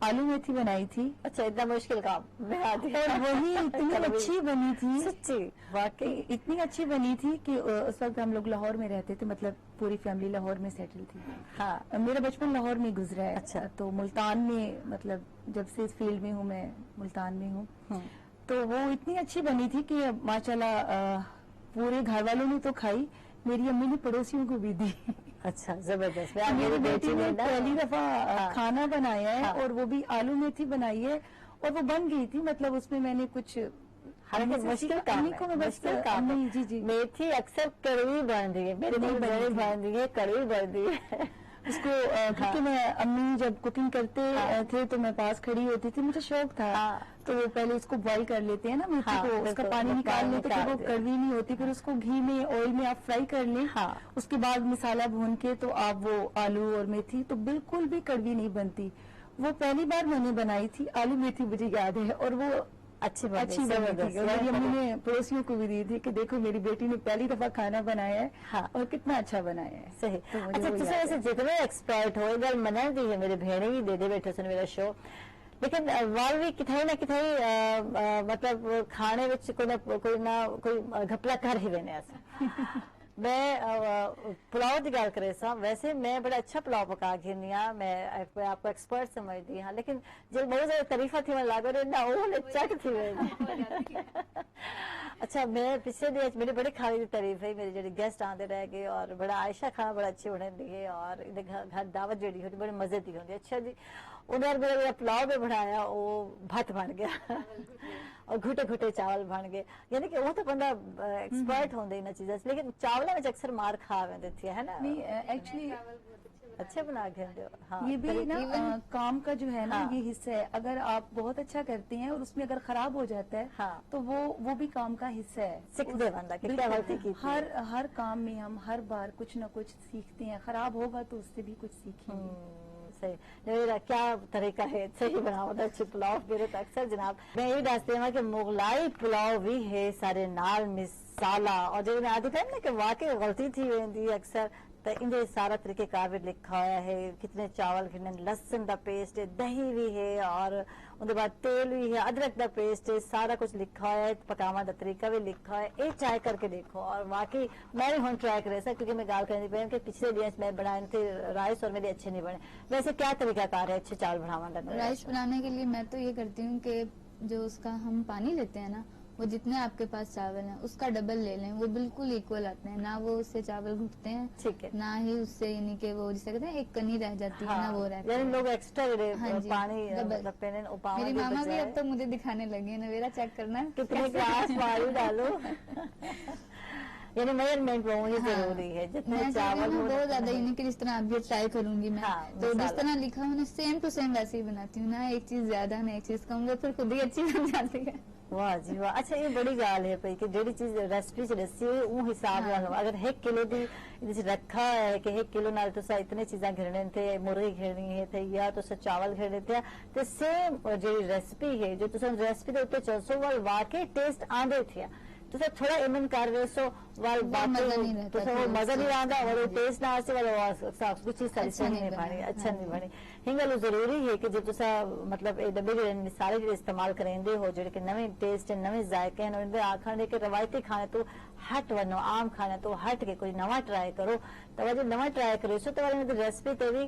آلو میتھی بنائی تھی اچھا اتنا مشکل کام اور وہی اتنی اچھی بنی تھی سچی واقعی اتنی اچھی بنی تھی کہ اس وقت ہم لوگ لاہور میں رہتے تھے مطلب پوری فیملی لاہور میں سیٹل تھی ہاں میرا بچپن لاہور میں گزرا ہے اچھا تو ملتان میں مطلب جب سے اس فیلڈ میں ہوں میں ملتان میں ہوں تو وہ اتنی اچھی بنی تھی کہ ماشاءاللہ پورے گھر والوں نے تو کھائی میری امی نے پڑوسیوں کو بھی دی اچھا زبردست میری بیٹی نے پہلی دفعہ کھانا بنایا ہے اور وہ بھی آلو میتھی بنائی ہے اور وہ بن گئی تھی مطلب اس میں میں نے کچھ مشکل کام جی جی میتھی اکثر کڑوی بن رہی ہے میرے بن رہی ہے کڑوی بن رہی ہے اس کو کیونکہ میں امی جب کوکنگ کرتے تھے تو میں پاس کھڑی ہوتی تھی مجھے شوق تھا تو وہ پہلے اس کو بوائل کر لیتے ہیں نا میتھی کو اس کا پانی نکال لیتے پھر وہ کڑوی نہیں ہوتی پھر اس کو گھی میں آئل میں آپ فرائی کر لیں اس کے بعد مسالہ بھون کے تو آپ وہ آلو اور میتھی تو بالکل بھی کڑوی نہیں بنتی وہ پہلی بار میں نے بنائی تھی آلو میتھی مجھے یاد ہے اور وہ اچھی بنی تھی اور میری امی نے پڑوسیوں کو بھی دی تھی کہ دیکھو میری بیٹی نے پہلی دفعہ کھانا بنایا ہے اور کتنا اچھا بنایا ہے صحیح اچھا تسے ایسے جتنے ایکسپرٹ ہوئے گل منع دی ہے میرے بہنے بھی دے دے بیٹھے سن میرا شو لیکن وال بھی کتھائی نہ کتھائی مطلب کھانے وچ کوئی نہ کوئی گھپلا کر ہی وینے ایسا میں پلاؤ کی گل کرے سا ویسے میں بڑا اچھا پلاؤ پکا گھنی ہاں میں آپ کو ایکسپرٹ سمجھتی ہاں لیکن جب بہت زیادہ تعریفہ تھی میں لاگو رہے نہ وہ چک تھی اچھا میں پچھلے دن میری بڑی کھانے کی تعریف ہے، میرے جڑے گیسٹ آتے رہ گئے اور بڑا عائشہ کھانا بڑا اچھے بنے دیے اور گھر دعوت جڑی ہوتی بڑے مزے دی ہوتی. اچھا جی انہیں میرا پلاؤ بھی بنایا وہ بھت بن گیا اور گھٹے گھٹے چاول بن گئے. یعنی کہ وہ تو بندہ ایکسپرٹ ہوندے ان چیزاں سے، لیکن چاولوں میں اکثر مار کھا ویندے تھے ہے نا. نہیں ایکچولی اچھے بنا کے دو. ہاں یہ بھی نا کام کا جو ہے نا ہاں. یہ حصہ ہے. اگر آپ بہت اچھا کرتے ہیں اور اس میں اگر خراب ہو جاتا ہے ہاں. تو وہ بھی کام کا حصہ ہے. سیکھ دے بندہ کہ کیا غلطی کی تھی. ہر کام میں ہم ہر بار کچھ نہ کچھ سیکھتے ہیں. خراب ہوگا تو اس سے بھی کچھ سیکھیں گے. صحیح. میرا کیا طریقہ ہے صحیح بناؤ دا اچھی پلاؤ میرے تو اکثر جناب میں یہ دستے ہوں کہ مغلائی پلاؤ بھی ہے سارے نال مسالہ اور جو میں آدھی کہا نا کہ واقعی غلطی تھی ویندی اکثر تو اندے سارا طریقہ کار بھی لکھا ہوا ہے. کتنے چاول کتنے لسن دا پیسٹ ہے، دہی بھی ہے اور ان کے بعد تیل بھی ہے، ادرک دا پیسٹ ہے، سارا کچھ لکھا ہوا ہے. پکاوا دا طریقہ بھی لکھا ہے. ایک ٹرائی کر کے دیکھو اور واقعی میں بھی ہوں ٹرائی کرے سا کیونکہ میں گال کرنے پہ کہ پچھلے دن میں بنائے تھے رائس اور میرے اچھے نہیں بنے. ویسے کیا طریقہ کار ہے اچھے چاول بنانا؟ رائس بنانے کے لیے میں تو یہ کرتی ہوں کہ جو اس کا ہم پانی لیتے ہیں نا وہ جتنے آپ کے پاس چاول ہیں اس کا ڈبل لے لیں. وہ بالکل ایکول آتے ہیں، نہ وہ اس سے چاول گھٹتے ہیں ٹھیک ہے، نہ ہی اس سے یعنی کہ وہ جسے کہتے ہیں ایک کنی رہ جاتی ہے نہ وہ رہتی ہے. یعنی لوگ ایکسٹرا پانی ڈبل. میری ماما بھی اب تو مجھے دکھانے لگے نا میرا چیک کرنا کتنے گلاس پانی ڈالو. یعنی میجرمنٹ وہی ضروری ہے جتنے چاول بہت زیادہ یعنی کہ جس طرح اب یہ ٹرائی کروں گی میں تو جس طرح لکھا ہوں سیم ٹو سیم ویسے ہی بناتی ہوں. نہ ایک چیز زیادہ نہ ایک چیز کم، وہ پھر خود ہی اچھی بن جاتی ہے. واہ جی واہ. اچھا یہ بڑی گال ہے پئی کہ جیڑی چیز ریسپی سے دسی ہوئی وہ حساب نال اگر 1 کلو دی جس رکھا ہے کہ 1 کلو نال تسا اتنے چیزاں گھڑنے تھے، مرغی گھڑنی ہے تھے یا تسا چاول گھڑنے تھے تے سیم جو ریسپی ہے جو تسا ریسپی دے اوپر چلسو وہ واقعی ٹیسٹ آندے تھے. تو تھوڑا ایمن کر رہے سو وال باقی تو وہ مزہ نہیں آندا اور ٹیسٹ نہ آسے والا کچھ چیز صحیح نہیں بنی اچھا نہیں بنی. ہنگلو ضروری ہے کہ جب تسا مطلب اے ڈبے جڑے مثالے جڑے استعمال کریندے ہو جڑے کہ نویں ٹیسٹ نویں ذائقے ہیں اور آکھن کہ روایتی کھانے تو ہٹ ونو عام کھانے تو ہٹ کے کوئی نواں ٹرائی کرو. تو جب نواں ٹرائی کرے سو تو ریسپی تے بھی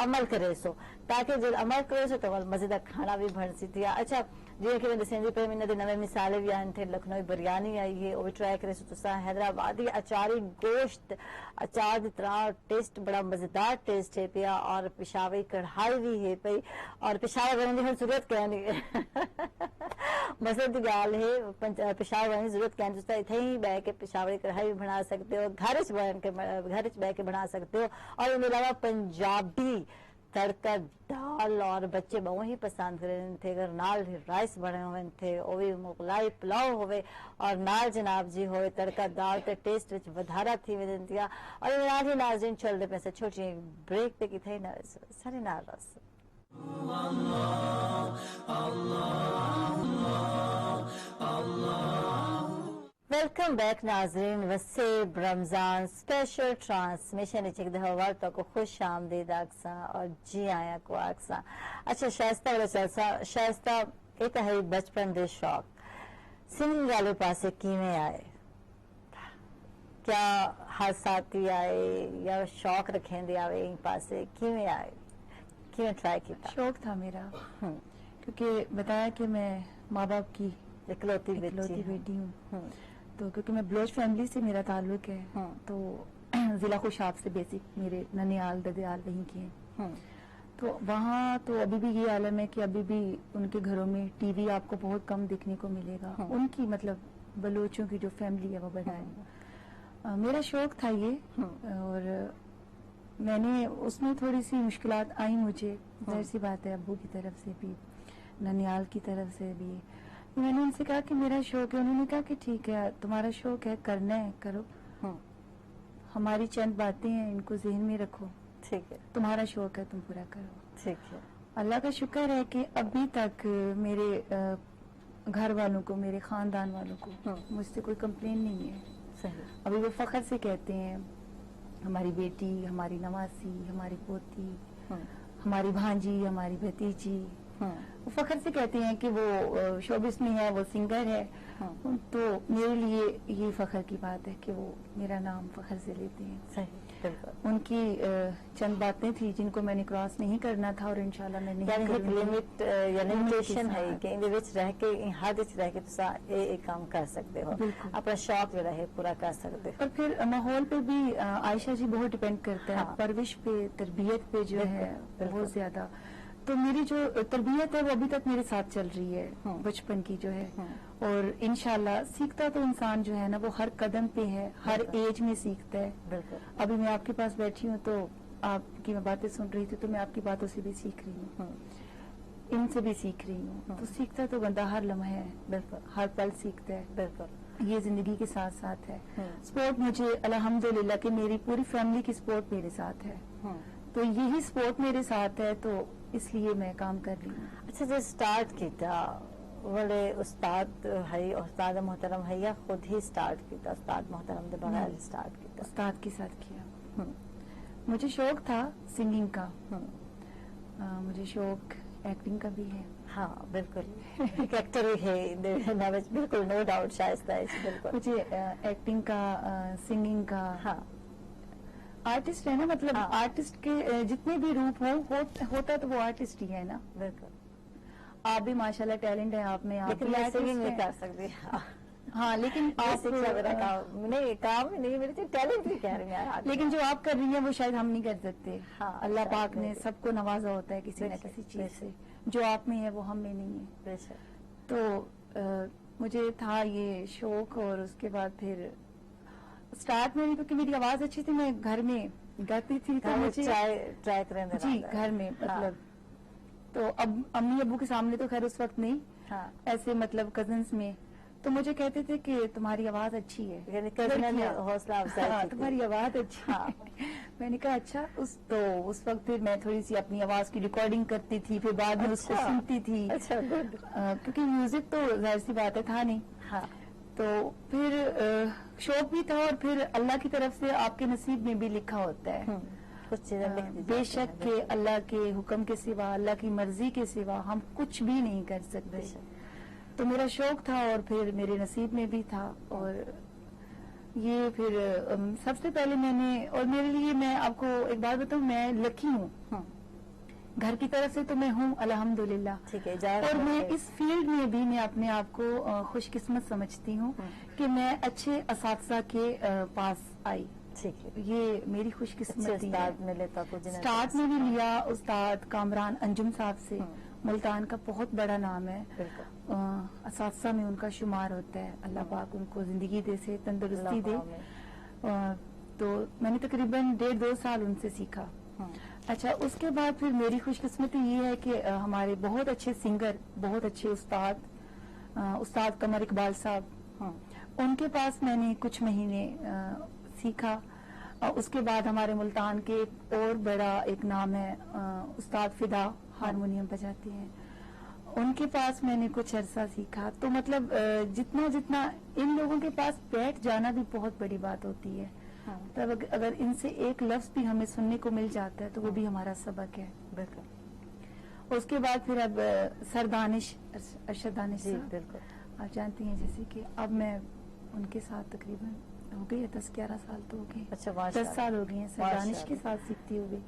عمل کرے سو تاکہ جب عمل کرے سو تو مزیدار کھانا بھی بن سی تھی. اچھا جی کہ میں دسیں جی پہ میں نے نوے مثالے بھی آئے تھے. لکھنوی بریانی آئی ہے وہ بھی ٹرائی کرے سو تسا. حیدرآبادی اچاری گوشت اچار دی طرح ٹیسٹ بڑا مزیدار ٹیسٹ ہے پیا. اور پشاوری کڑھائی بھی ہے پئی اور پشاور بننے کی ضرورت کیا نہیں مسئلہ دی گال ہے. پشاور بننے کی ضرورت کیا نہیں. تسا اتھے ہی بہ کے پشاوری کڑھائی بھی بنا سکتے ہو، گھر چ بہ کے بنا سکتے ہو. اور ان کے علاوہ پنجابی تڑکا دال اور بچے بہت ہی پسند کریں تھے. اگر نال رائس بنے ہوئے تھے وہ بھی مغلائی پلاؤ ہوئے اور نال جناب جی ہوئے تڑکا دال تے ٹیسٹ وچ ودھارا تھی ودن دیا. اور نال ہی ناظرین چل دے پیسے چھوٹی بریک تے کی تھے سارے نال رس. ویلکم بیک ناظرین. وسیب رمضان اسپیشل ٹرانسمیشن ہوا تو خوش آمدید آکساں اور جی آیا کو آکساں. اچھا شائستہ والا چلسا شائستہ ایک ہے بچپن دے شوق سنگنگ والے پاسے کیویں آئے؟ کیا حادثاتی آئے یا شوق رکھیں دے آئے ان پاسے کیویں آئے کیویں ٹرائی کیتا؟ شوق تھا میرا کیونکہ بتایا کہ میں ماں باپ کی اکلوتی بیٹی ہوں. تو کیونکہ میں بلوچ فیملی سے میرا تعلق ہے تو ضلع خوشاب سے بیسک میرے ننیال ددیال وہیں کے ہیں. تو وہاں تو ابھی بھی یہ عالم ہے کہ ابھی بھی ان کے گھروں میں ٹی وی آپ کو بہت کم دیکھنے کو ملے گا. ان کی مطلب بلوچوں کی جو فیملی ہے وہ بنائے. میرا شوق تھا یہ اور میں نے اس میں تھوڑی سی مشکلات آئی مجھے. ظاہر سی بات ہے ابو کی طرف سے بھی ننیال کی طرف سے بھی. میں نے ان سے کہا کہ میرا شوق ہے. انہوں نے کہا کہ ٹھیک ہے تمہارا شوق ہے کرنا ہے کرو. ہماری چند باتیں ہیں ان کو ذہن میں رکھو. ٹھیک ہے تمہارا شوق ہے تم پورا کرو. ٹھیک ہے. اللہ کا شکر ہے کہ ابھی تک میرے گھر والوں کو میرے خاندان والوں کو مجھ سے کوئی کمپلین نہیں ہے. صحیح. ابھی وہ فخر سے کہتے ہیں ہماری بیٹی ہماری نواسی ہماری پوتی ہماری بھانجی ہماری بھتیجی وہ فخر سے کہتے ہیں کہ وہ شوبس میں ہے وہ سنگر ہے. تو میرے لیے یہ فخر کی بات ہے کہ وہ میرا نام فخر سے لیتے ہیں. صحیح. ان کی چند باتیں تھی جن کو میں نے کراس نہیں کرنا تھا اور انشاءاللہ میں نہیں یعنی ایک کروں گی. لمٹ یا لمیٹیشن ہے ساتھ. کہ ان دے وچ رہ کے ہر وچ رہ کے تسا یہ کام کر سکتے ہو, بالکل. اپنا شوق جو ہے پورا کر سکتے ہو. اور پھر ماحول پہ بھی عائشہ جی بہت ڈپینڈ کرتا ہے, ہاں. پرورش پہ, تربیت پہ جو ہے بالکل. بہت زیادہ. تو میری جو تربیت ہے وہ ابھی تک میرے ساتھ چل رہی ہے بچپن کی جو ہے, اور انشاءاللہ سیکھتا تو انسان جو ہے نا وہ ہر قدم پہ ہے, ہر ایج میں سیکھتا ہے. بالکل. ابھی میں آپ کے پاس بیٹھی ہوں تو آپ کی میں باتیں سن رہی تھی تو میں آپ کی باتوں سے بھی سیکھ رہی ہوں, ان سے بھی سیکھ رہی ہوں. تو سیکھتا تو بندہ ہر لمحے ہے, بالکل ہر پل سیکھتا ہے. بالکل. یہ زندگی کے ساتھ ساتھ ہے. سپورٹ مجھے الحمدللہ کہ میری پوری فیملی کی سپورٹ میرے ساتھ ہے, تو یہی سپورٹ میرے ساتھ ہے, تو اس لیے میں کام کر رہی ہوں. اچھا جو سٹارٹ کیتا بڑے استاد ہے, استاد محترم ہے یا خود ہی سٹارٹ کیتا, استاد محترم دے بغیر سٹارٹ کیتا؟ استاد کے ساتھ کیا. مجھے شوق تھا سنگنگ کا, مجھے شوق ایکٹنگ کا بھی ہے. ہاں بالکل, ایک ایکٹر ہے بالکل, نو ڈاؤٹ شائستہ ہے بالکل. مجھے ایکٹنگ کا, سنگنگ کا. ہاں آرٹسٹ ہے نا, مطلب آرٹسٹ کے جتنے بھی روپ ہوتا تو وہ آرٹسٹ ہی ہے نا. بالکل. آپ بھی ماشاءاللہ ٹیلنٹ ہے آپ میں, آپ لیکن بھی میں artist سنگنگ نہیں ہیں. کر سکتی. ہاں لیکن آپ نہیں کام نہیں, میرے ٹیلنٹ بھی کہہ رہی ہیں. لیکن جو آپ کر رہی ہیں وہ شاید ہم نہیں کر سکتے. ہاں, اللہ پاک نے سب کو نوازا ہوتا ہے کسی نہ کسی چیز سے, جو آپ میں ہے وہ ہم میں نہیں ہے. تو مجھے تھا یہ شوق, اور اس کے بعد پھر اسٹارٹ میں کیونکہ میری آواز اچھی تھی, میں گھر میں گاتی تھی تو مجھے ٹرائی کریں جی گھر میں مطلب, تو اب امی ابو کے سامنے تو خیر اس وقت نہیں, ایسے مطلب کزنس میں, تو مجھے کہتے تھے کہ تمہاری آواز اچھی ہے, یعنی حوصلہ افزائی, تمہاری آواز اچھی ہے. میں نے کہا اچھا. تو اس وقت پھر میں تھوڑی سی اپنی آواز کی ریکارڈنگ کرتی تھی, پھر بعد میں اس کو سنتی تھی, کیونکہ میوزک تو ظاہر سی بات ہے تھا نہیں. تو پھر شوق بھی تھا, اور پھر اللہ کی طرف سے آپ کے نصیب میں بھی لکھا ہوتا ہے بے شک کہ اللہ کے حکم کے سوا, اللہ کی مرضی کے سوا ہم کچھ بھی نہیں کر سکتے. تو میرا شوق تھا اور پھر میرے نصیب میں بھی تھا. اور یہ پھر سب سے پہلے میں نے, اور میرے لیے میں آپ کو ایک بات بتاؤں, میں لکی ہوں گھر کی طرف سے, تو میں ہوں الحمدللہ. اور میں اس فیلڈ میں بھی میں اپنے آپ کو خوش قسمت سمجھتی ہوں کہ میں اچھے اساتذہ کے پاس آئی. یہ میری خوش قسمتی ہے. اسٹارٹ میں بھی لیا استاد کامران انجم صاحب سے, ملتان کا بہت بڑا نام ہے, اساتذہ میں ان کا شمار ہوتا ہے. اللہ پاک ان کو زندگی دے سے, تندرستی دے. تو میں نے تقریباً 1.5-2 سال ان سے سیکھا. اچھا, اس کے بعد پھر میری خوش قسمتی یہ ہے کہ ہمارے بہت اچھے سنگر, بہت اچھے استاد قمر اقبال صاحب, ان کے پاس میں نے کچھ مہینے سیکھا. اس کے بعد ہمارے ملتان کے ایک اور بڑا ایک نام ہے استاد فدا, ہارمونیم بجاتے ہیں, ان کے پاس میں نے کچھ عرصہ سیکھا. تو مطلب جتنا ان لوگوں کے پاس بیٹھ جانا بھی بہت بڑی بات ہوتی ہے. تب اگر ان سے ایک لفظ بھی ہمیں سننے کو مل جاتا ہے تو وہ بھی ہمارا سبق ہے. اس کے بعد پھر اب سر دانش, ارشد دانش صاحب, آپ جانتی ہیں جیسے کہ اب میں ان کے ساتھ تقریباً ہو گئی 10-11 سال تو ہو گئے, 10 سال ہو گئے ہیں سر دانش کے ساتھ سیکھتی ہوگی.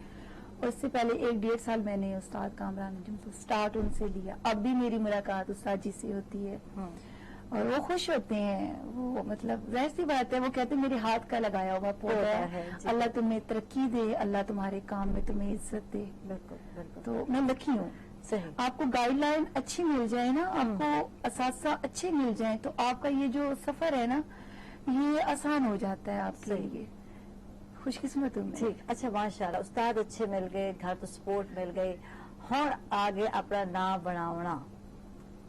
اور اس سے پہلے 1-1.5 سال میں نے استاد کامران انجم سے سٹارٹ ان سے لیا. اب بھی میری ملاقات استاد جی سے ہوتی ہے, اور وہ خوش ہوتے ہیں. وہ مطلب ظاہر سی بات ہے, وہ کہتے ہیں میرے ہاتھ کا لگایا ہوا پودا ہے, اللہ تمہیں ترقی دے, اللہ تمہارے کام میں تمہیں عزت دے. تو میں لکی ہوں. آپ کو گائیڈ لائن اچھی مل جائے نا, آپ کو اساتذہ اچھے مل جائیں, تو آپ کا یہ جو سفر ہے نا یہ آسان ہو جاتا ہے آپ کے لیے. خوش قسمت ہوں میں. اچھا ماشاءاللہ, استاد اچھے مل گئے, گھر تو سپورٹ مل گئی, ہوں آگے اپنا نام بناونا,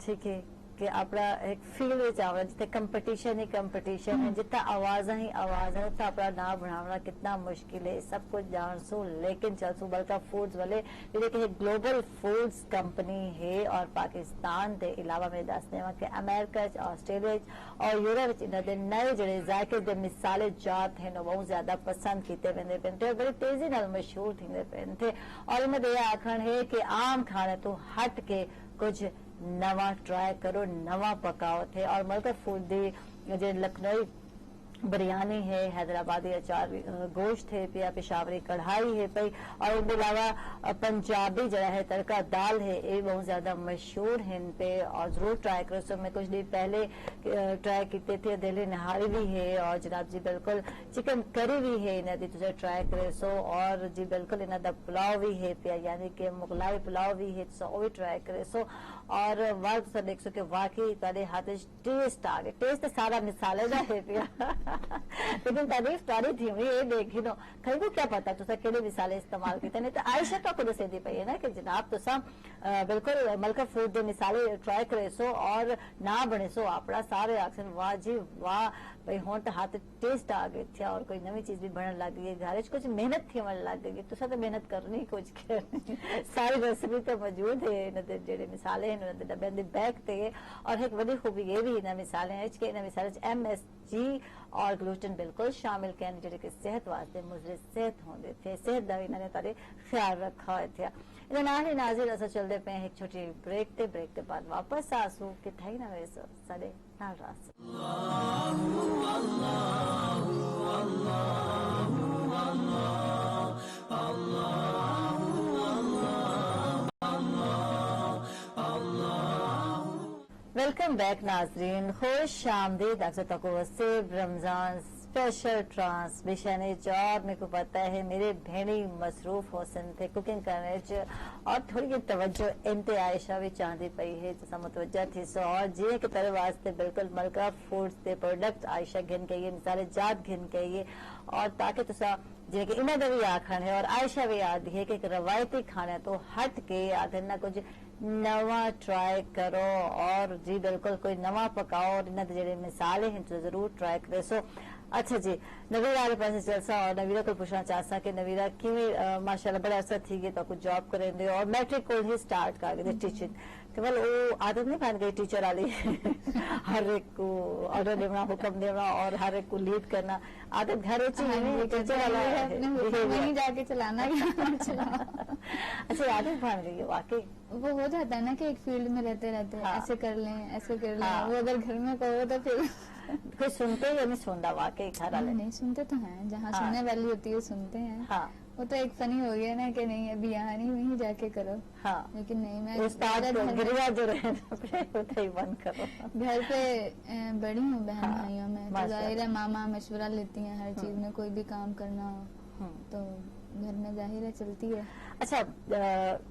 ٹھیک ہے, کہ اپنا ایک فیلڈ آنا جتنے کمپٹیشن ہی کمپٹیشن ہے, جتنا آوازاں ہی آواز ہے, اتنا اپنا نام بناونا کتنا مشکل ہے, سب کچھ جان سو. لیکن چل سو بلکہ فوڈز والے کہ گلوبل فوڈز کمپنی ہے, اور پاکستان کے علاوہ میں دسنے کہ امریکہ, آسٹریلیا اور یورپ نئے جڑے ذائقے دے مثالے جات ہیں بہت زیادہ پسند کیتے پہنتے پہنتے, بڑی تیزی نال مشہور تھے پہنتے. اور انہیں یہ آخر ہے کہ عام کھانے تو ہٹ کے کچھ نواں ٹرائی کرو, نواں پکاؤ تھے. اور ملک فوڈ دی جو لکھنوئی बिरयानी है, हैदराबादी अचार गोश्त है पिया, पेशावरी कढ़ाई है पई, और इनके अलावा पंजाबी जरा है तड़का दाल है, ये बहुत ज़्यादा मशहूर है इन पे, और ज़रूर ट्राई करो। सो मैं कुछ दिन पहले ट्राई किए थे, दिल्ली नहारी भी है, और जनाब जी बिल्कुल चिकन करी भी है इन्हें दी तुझे ट्राई करे सो, और जी बिल्कुल इन्हें दा पुलाव भी है पिया, यानी कि मुगलाई पुलाव भी है, सो वो भी ट्राई करे सो। और वर्क सर देख सो कि वाकई तारे हाथ टेस्ट आ गए, टेस्ट सारा मिसाले दा है पिया लेकिन तारीफ तारी थी ये देखी नो कहीं को क्या पता तुसा केड़े मिसाले इस्तेमाल कीते ने। तो आयशा का खुद से दी पई है ना कि जनाब तुसा बिल्कुल मलका फूड दे मिसाले ट्राई करे सो और ना बने सो अपना सारे आखन वाह जी वाह भाई हुण तो हाथ टेस्ट आ गए थे, और कोई नवी चीज भी बनने लग गई, घर कुछ मेहनत थी मन लग गई, तुसा तो मेहनत करनी कुछ करनी सारी रेसिपी तो मौजूद है इन्हें जेडे मिसाले हैं इन्हें डब्बे दे बैग ते। और एक बड़ी खूबी ये भी इन्हें मिसाले हैं कि इन्हें मिसाले MSG और ग्लूटेन बिल्कुल शामिल कैन जेडे कि सेहत वास्ते मुजरे सेहत होंदे थे, सेहत दा इन्हें तारे ख्याल रखा है थे। इन्हें नाल ही नाज़िर असा चलदे पे एक छोटी ब्रेक ते बाद वापस आसू कि थाई ना वे साडे नाल रास वेलकम बैक नाजरीन, खुश आमदीद आप सबको वसीब रमजान स्पेशल ट्रांसमिशन है। और मेरे को पता है मेरे भेड़ी मसरूफ होसन थे कुकिंग करने च, और थोड़ी तवज्जो इनते आयशा भी चाहती पई है जैसा मुतवज्जा थी सो, और जी के तरह वास्ते बिल्कुल मलका फूड्स के प्रोडक्ट आयशा घिन के मिसाले जात घिन के, और ताकि तुसा जे कि इन्हें भी आखन है और आयशा भी आदि है कि एक रवायती खाना तो हट के आधे ना कुछ नवा ट्राई करो, और जी बिल्कुल कोई नवा पकाओ, और इन्हें जेडे मिसाले हैं तो जरूर ट्राई करे सो। अच्छा जी, नवीरा वाले पास जलसा, और नवीरा को पूछना चाहता कि नवीरा किवें माशाल्लाह बड़ा अरसा थी गया तो कुछ जॉब करेंगे, और मैट्रिक को ही स्टार्ट कर गए टीचिंग, तो वो आदत नहीं बन गई टीचर वाली हर एक को ऑर्डर देना, हुक्म देना, और हर एक को लीड करना, आदत घर टीचर वाला वहीं जाके चलाना अच्छा आदत बन गई है वाकई। वो हो जाता है ना कि एक फील्ड में रहते रहते हाँ। ऐसे कर लें ऐसे कर लें, हाँ। वो अगर घर में कहो तो फिर कोई सुनते या नहीं सुनता वाकई घर वाले नहीं सुनते तो हैं, जहाँ हाँ। सुनने वाली होती है सुनते हैं। हाँ वो तो एक फनी हो गया ना कि नहीं अभी यहाँ नहीं वहीं जाके करो, हाँ, लेकिन नहीं मैं उस्ताद घर को पे- गिरवा जो रहे होते ही बंद करो। घर पे बड़ी हूँ बहन हाँ, भाइयों में, तो माशाल्लाह। जाहिर है मामा मशवरा लेती हैं हर चीज में, कोई भी काम करना हो हम्म। तो घर में जाहिर है चलती है। अच्छा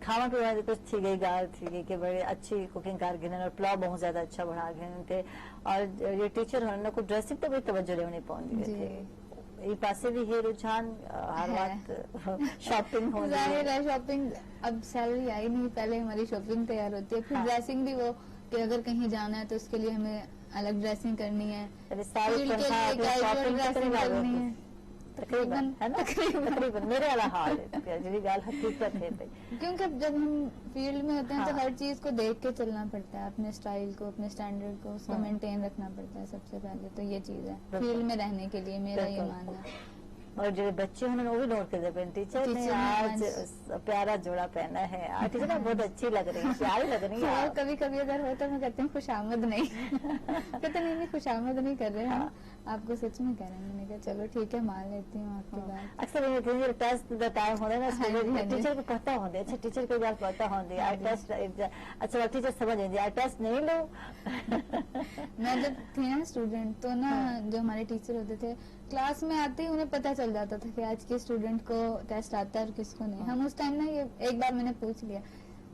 खावा पीवा कुछ थी गई गाल थी गई कि बड़े अच्छी कुकिंग कार गिनन, और पुलाव बहुत ज्यादा अच्छा बना गिनन थे, और ये टीचर होने को ड्रेसिंग तो भी तवज्जो लेनी पौंदी जी। थे, ये पासे भी है रुझान हर है। वक्त शॉपिंग हो जाहिर है शॉपिंग, अब सैलरी आई नहीं, पहले हमारी शॉपिंग तैयार होती है, फिर हाँ। ड्रेसिंग भी वो कि अगर कहीं जाना है तो उसके लिए हमें अलग ड्रेसिंग करनी है, सारी फील्ड के तनख्वाह लिए अपनी कैजुअल shopping ड्रेसिंग करनी करनी है। है तकरीबन है ना, तकरीबन मेरे वाला हाल है जी गाल हकीकत है भाई। क्योंकि अब जब हम फील्ड में होते हैं तो हाँ। हर चीज को देख के चलना पड़ता है, अपने स्टाइल को अपने स्टैंडर्ड को उसको हाँ। मेंटेन रखना पड़ता है सबसे पहले, तो ये चीज है बिल्कुल। फील्ड में रहने के लिए मेरा ये बिल्कुल। मानना है। और जो बच्चे उन्होंने वो भी नोट कर दिया टीचर ने टीचर ने आज आज- प्यारा जोड़ा पहना है, आज टीचर ना बहुत अच्छी लग रही है, प्यारी लग रही है और आप। कभी कभी अगर हो तो मैं कहती हूँ खुशामद नहीं कहते नहीं खुशामद नहीं कर रहे हैं, आपको सच में कह रहे हैं। मैंने कहा चलो ठीक है मान लेती हूँ आपकी बात। अक्सर ये होती है टेस्ट द टाइम होता है ना हाँ जी, हाँ जी। टीचर को पता होता है, अच्छा टीचर को बात पता होती है, हाँ आई जी। टेस्ट अच्छा टीचर समझ लेंगे, आई टेस्ट नहीं लो मैं जब थी ना स्टूडेंट तो ना जो हमारे टीचर होते थे क्लास में आते ही उन्हें पता चल जाता था कि आज के स्टूडेंट को टेस्ट आता है और किसको नहीं। हम उस टाइम ना ये एक बार मैंने पूछ लिया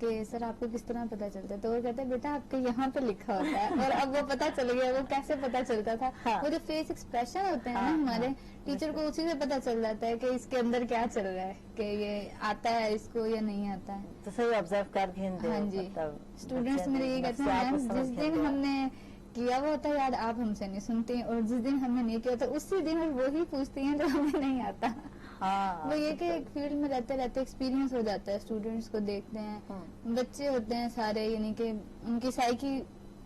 कि सर आपको किस तरह पता चलता है, तो वो कहते हैं बेटा आपके यहाँ पे लिखा होता है, और अब वो पता चल गया, वो कैसे पता चलता था हाँ। वो जो फेस एक्सप्रेशन होते हैं हाँ, ना हमारे हाँ। टीचर को उसी से पता चल जाता है कि इसके अंदर क्या चल रहा है, कि ये आता है इसको या नहीं आता है। तो सही ऑब्जर्व कर घेन दे हाँ जी, मतलब स्टूडेंट्स बच्चे मेरे ये कहते हैं नफ्सियात को मैम समझ जिस घेन दिन दे। हमने किया वो होता है याद आप हमसे नहीं सुनती, और जिस दिन हमने नहीं किया तो उसी दिन वो ही पूछती हैं जो हमें नहीं आता। हाँ वो ये कि एक फील्ड में रहते रहते एक्सपीरियंस हो जाता है, स्टूडेंट्स को देखते हैं, बच्चे होते हैं सारे, यानी कि उनकी साइकी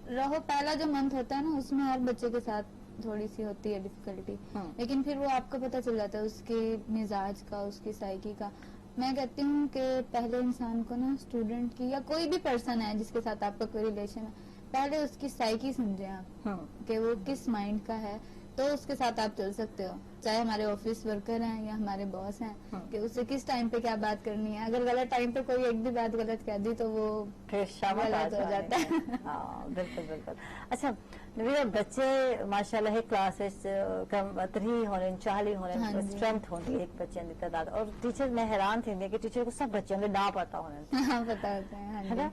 रहो पहला जो मंथ होता है ना उसमें हर बच्चे के साथ थोड़ी सी होती है डिफिकल्टी, लेकिन फिर वो आपको पता चल जाता है उसके मिजाज का उसकी साइकी का। मैं कहती हूँ कि पहले इंसान को ना स्टूडेंट की या कोई भी पर्सन है जिसके साथ आपका कोई रिलेशन है, पहले उसकी साइकी समझे आप कि वो किस माइंड का है, تو اس کے ساتھ آپ چل سکتے ہو، چاہے ہمارے آفس ورکر ہیں یا ہمارے باس ہیں، کہ اس سے کس ٹائم پہ کیا بات کرنی ہے. اگر غلط ٹائم پہ کوئی ایک بھی بات غلط کہہ دی تو وہ پھر شامل غلط ہو جاتا ہے. ہاں بالکل بالکل. اچھا نویرا، بچے ماشاء اللہ کلاس کم 3 ہونے 40 ہونے اسٹرینتھ ہوتی ایک بچے کی تعداد، اور ٹیچر میں حیران تھی کہ ٹیچر کو سب بچوں کے نام پتا ہونے. ہاں پتا ہوتا ہے.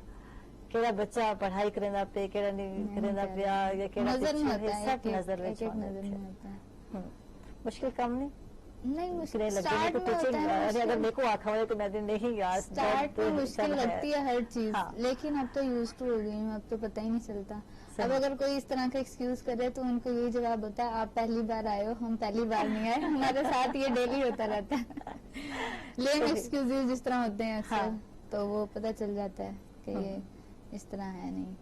کیڑا بچہ پڑھائی کرنا پہ کیڑا نہیں کرنا پیا یا کیڑا نظر نہیں پیچھے ہوتا ہے، سب نظر ایک نظر نہیں ہوتا ہے. مشکل کم نہیں نہیں مشکل اسٹارٹ میں ہوتا ہے. اگر دیکھو آنکھوں والے تو میں نہیں یار اسٹارٹ میں مشکل لگتی ہے ہر چیز، لیکن اب تو یوز ٹو ہو گئی ہوں، اب تو پتہ ہی نہیں چلتا. اب اگر کوئی اس طرح کا ایکسکیوز کرے تو ان کو یہی جواب ہوتا ہے آپ پہلی بار آئے ہو، ہم پہلی بار نہیں آئے. ہمارے ساتھ یہ ڈیلی ہوتا رہتا ہے. لیم ایکسکیوز جس طرح ہوتے ہیں اکثر، تو وہ پتہ چل جاتا ہے کہ یہ اس طرح ہے نہیں.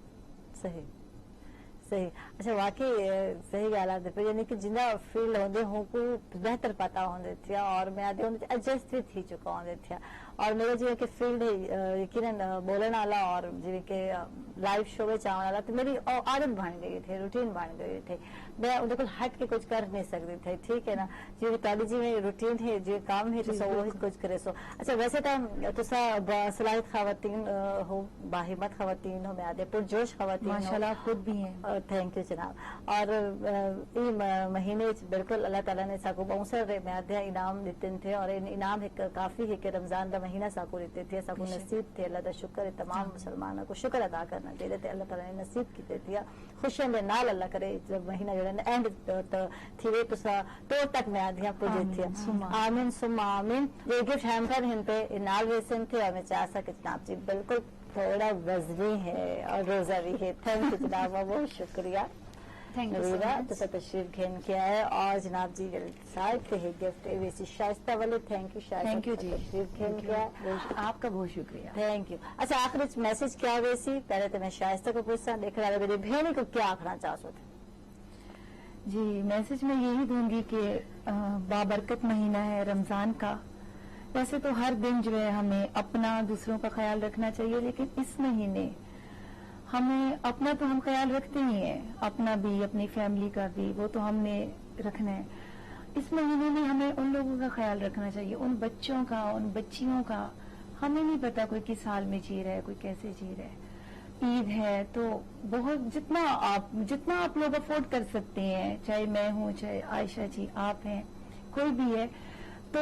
صحیح صحیح. اچھا واقعی صحیح گل ہے. یعنی کہ جنہ فیلڈ ہوندے ہوں کو بہتر پتا ہوندے تھیا، اور میں آدھے ہوندے ایڈجسٹ بھی تھی چکا ہوندے تھیا. اور میرے جو کہ فیلڈ ہے یقیناً بولن والا اور جو کہ لائیو شو میں چاہنے والا، تو میری عادت بن گئی تھی، روٹین بن گئی تھی. میں ان کو ہٹ کے کچھ کر نہیں سکتی تھی. ٹھیک ہے نا جی تعالی جی میں روٹین ہے جو کام ہے تو وہی کچھ کرے سو. اچھا ویسے تو تسا باصلاحیت خواتین ہو، باہمت خواتین ہو، میں آدھے پرجوش خواتین ہو ماشاءاللہ خود بھی ہیں. تھینک یو جناب. اور یہ مہینے بالکل اللہ تعالیٰ نے ساکو بہت میں آدھے انعام دیتے تھے، اور انعام ایک کافی ہے کہ رمضان کا مہینہ ساکو دیتے تھے، ساکو نصیب تھے. اللہ کا شکر ہے، تمام مسلمانوں کو شکر ادا کرنا چاہیے تھے. اللہ تعالیٰ نے نصیب کیتے تھے خوشیاں دے نال. اللہ کرے جب مہینہ جو ہے اینڈ تھی وے تسا تو تک میں آدھیاں پوجے تھی. آمین ثم آمین. یہ گفٹ ہیمپر ہن پہ نال ویسن تھے، اور میں چاہ سکے جناب جی بالکل تھوڑا وزنی ہے اور روزہ بھی ہے. تھینک یو جناب، بہت شکریہ. نویرا تو تشریف گھن کے آئے. اور جناب جی صاحب کے گفٹ ویسی شائستہ والے. تھینک یو تھینک یو جی، تشریف گھن کے آئے. آپ کا بہت شکریہ. Thank you. اچھا آخر میسج کیا ویسی پہلے تو میں شائستہ کو پوچھتا دیکھ رہا میری بہنی کو کیا آخنا چاہتے تھے؟ جی میسج میں یہی دوں گی کہ بابرکت مہینہ ہے رمضان کا. ویسے تو ہر دن جو ہے ہمیں اپنا دوسروں کا خیال رکھنا چاہیے، لیکن اس مہینے ہمیں اپنا تو ہم خیال رکھتے ہی ہیں، اپنا بھی اپنی فیملی کا بھی، وہ تو ہم نے رکھنا ہے. اس مہینے میں ہمیں ان لوگوں کا خیال رکھنا چاہیے، ان بچوں کا، ان بچیوں کا. ہمیں نہیں پتا کوئی کس حال میں جی رہا ہے، کوئی کیسے جی رہا ہے. عید ہے تو بہت جتنا آپ لوگ افورڈ کر سکتے ہیں، چاہے میں ہوں، چاہے عائشہ جی آپ ہیں، کوئی بھی ہے، تو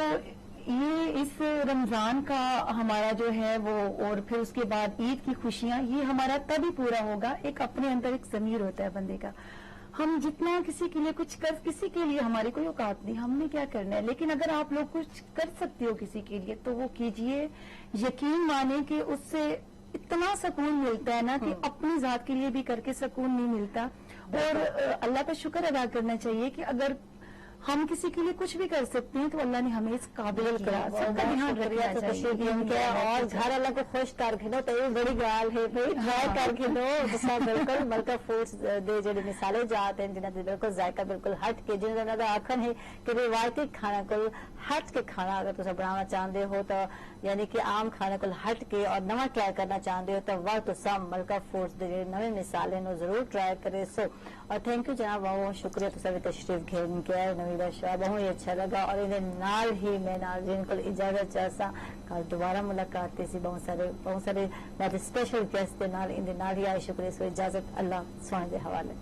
یہ اس رمضان کا ہمارا جو ہے وہ، اور پھر اس کے بعد عید کی خوشیاں، یہ ہمارا تبھی پورا ہوگا. ایک اپنے اندر ایک ضمیر ہوتا ہے بندے کا. ہم جتنا کسی کے لیے کچھ کر، کسی کے لیے ہماری کوئی اوقات نہیں، ہم نے کیا کرنا ہے، لیکن اگر آپ لوگ کچھ کر سکتے ہو کسی کے لیے تو وہ کیجئے. یقین مانیں کہ اس سے اتنا سکون ملتا ہے نا کہ اپنی ذات کے لیے بھی کر کے سکون نہیں ملتا. اور اللہ کا شکر ادا کرنا چاہیے کہ اگر ہم کسی کے لیے کچھ بھی کر سکتے ہیں تو اللہ نے ہمیں اس قابل کیا. سب کا دھیان رکھنا چاہیے. اور گھر اللہ کو خوش کر کے دو تو یہ بڑی گال ہے بھائی، ٹرائی کر کے دو. جس طرح بالکل ملکہ فوڈس دے جڑی مثالیں جاتے ہیں جنہیں بالکل ذائقہ بالکل ہٹ کے، جنہیں آخر ہے کہ روایتی کھانا کو ہٹ کے کھانا اگر تصا بنانا چاہتے ہو تو، یعنی کہ عام کھانے کو ہٹ کے اور نواں ٹرائی کرنا چاہتے ہو تو وقت سب ملکہ فوڈس دے جڑے نویں مثالیں نو ضرور ٹرائی کرے. سو اور تھینک یو جناب، بہت شکریہ تصا بھی تشریف گھن کے آئے. نویرا شاہ بہت ہی اچھا لگا. اور انہیں نال ہی میں ناظرین کو اجازت چاہتا کل دوبارہ ملاقات تھی. بہت سارے میرے اسپیشل گیسٹ کے نال ان نال ہی آئے. شکریہ. سو اجازت اللہ سونے دے حوالے.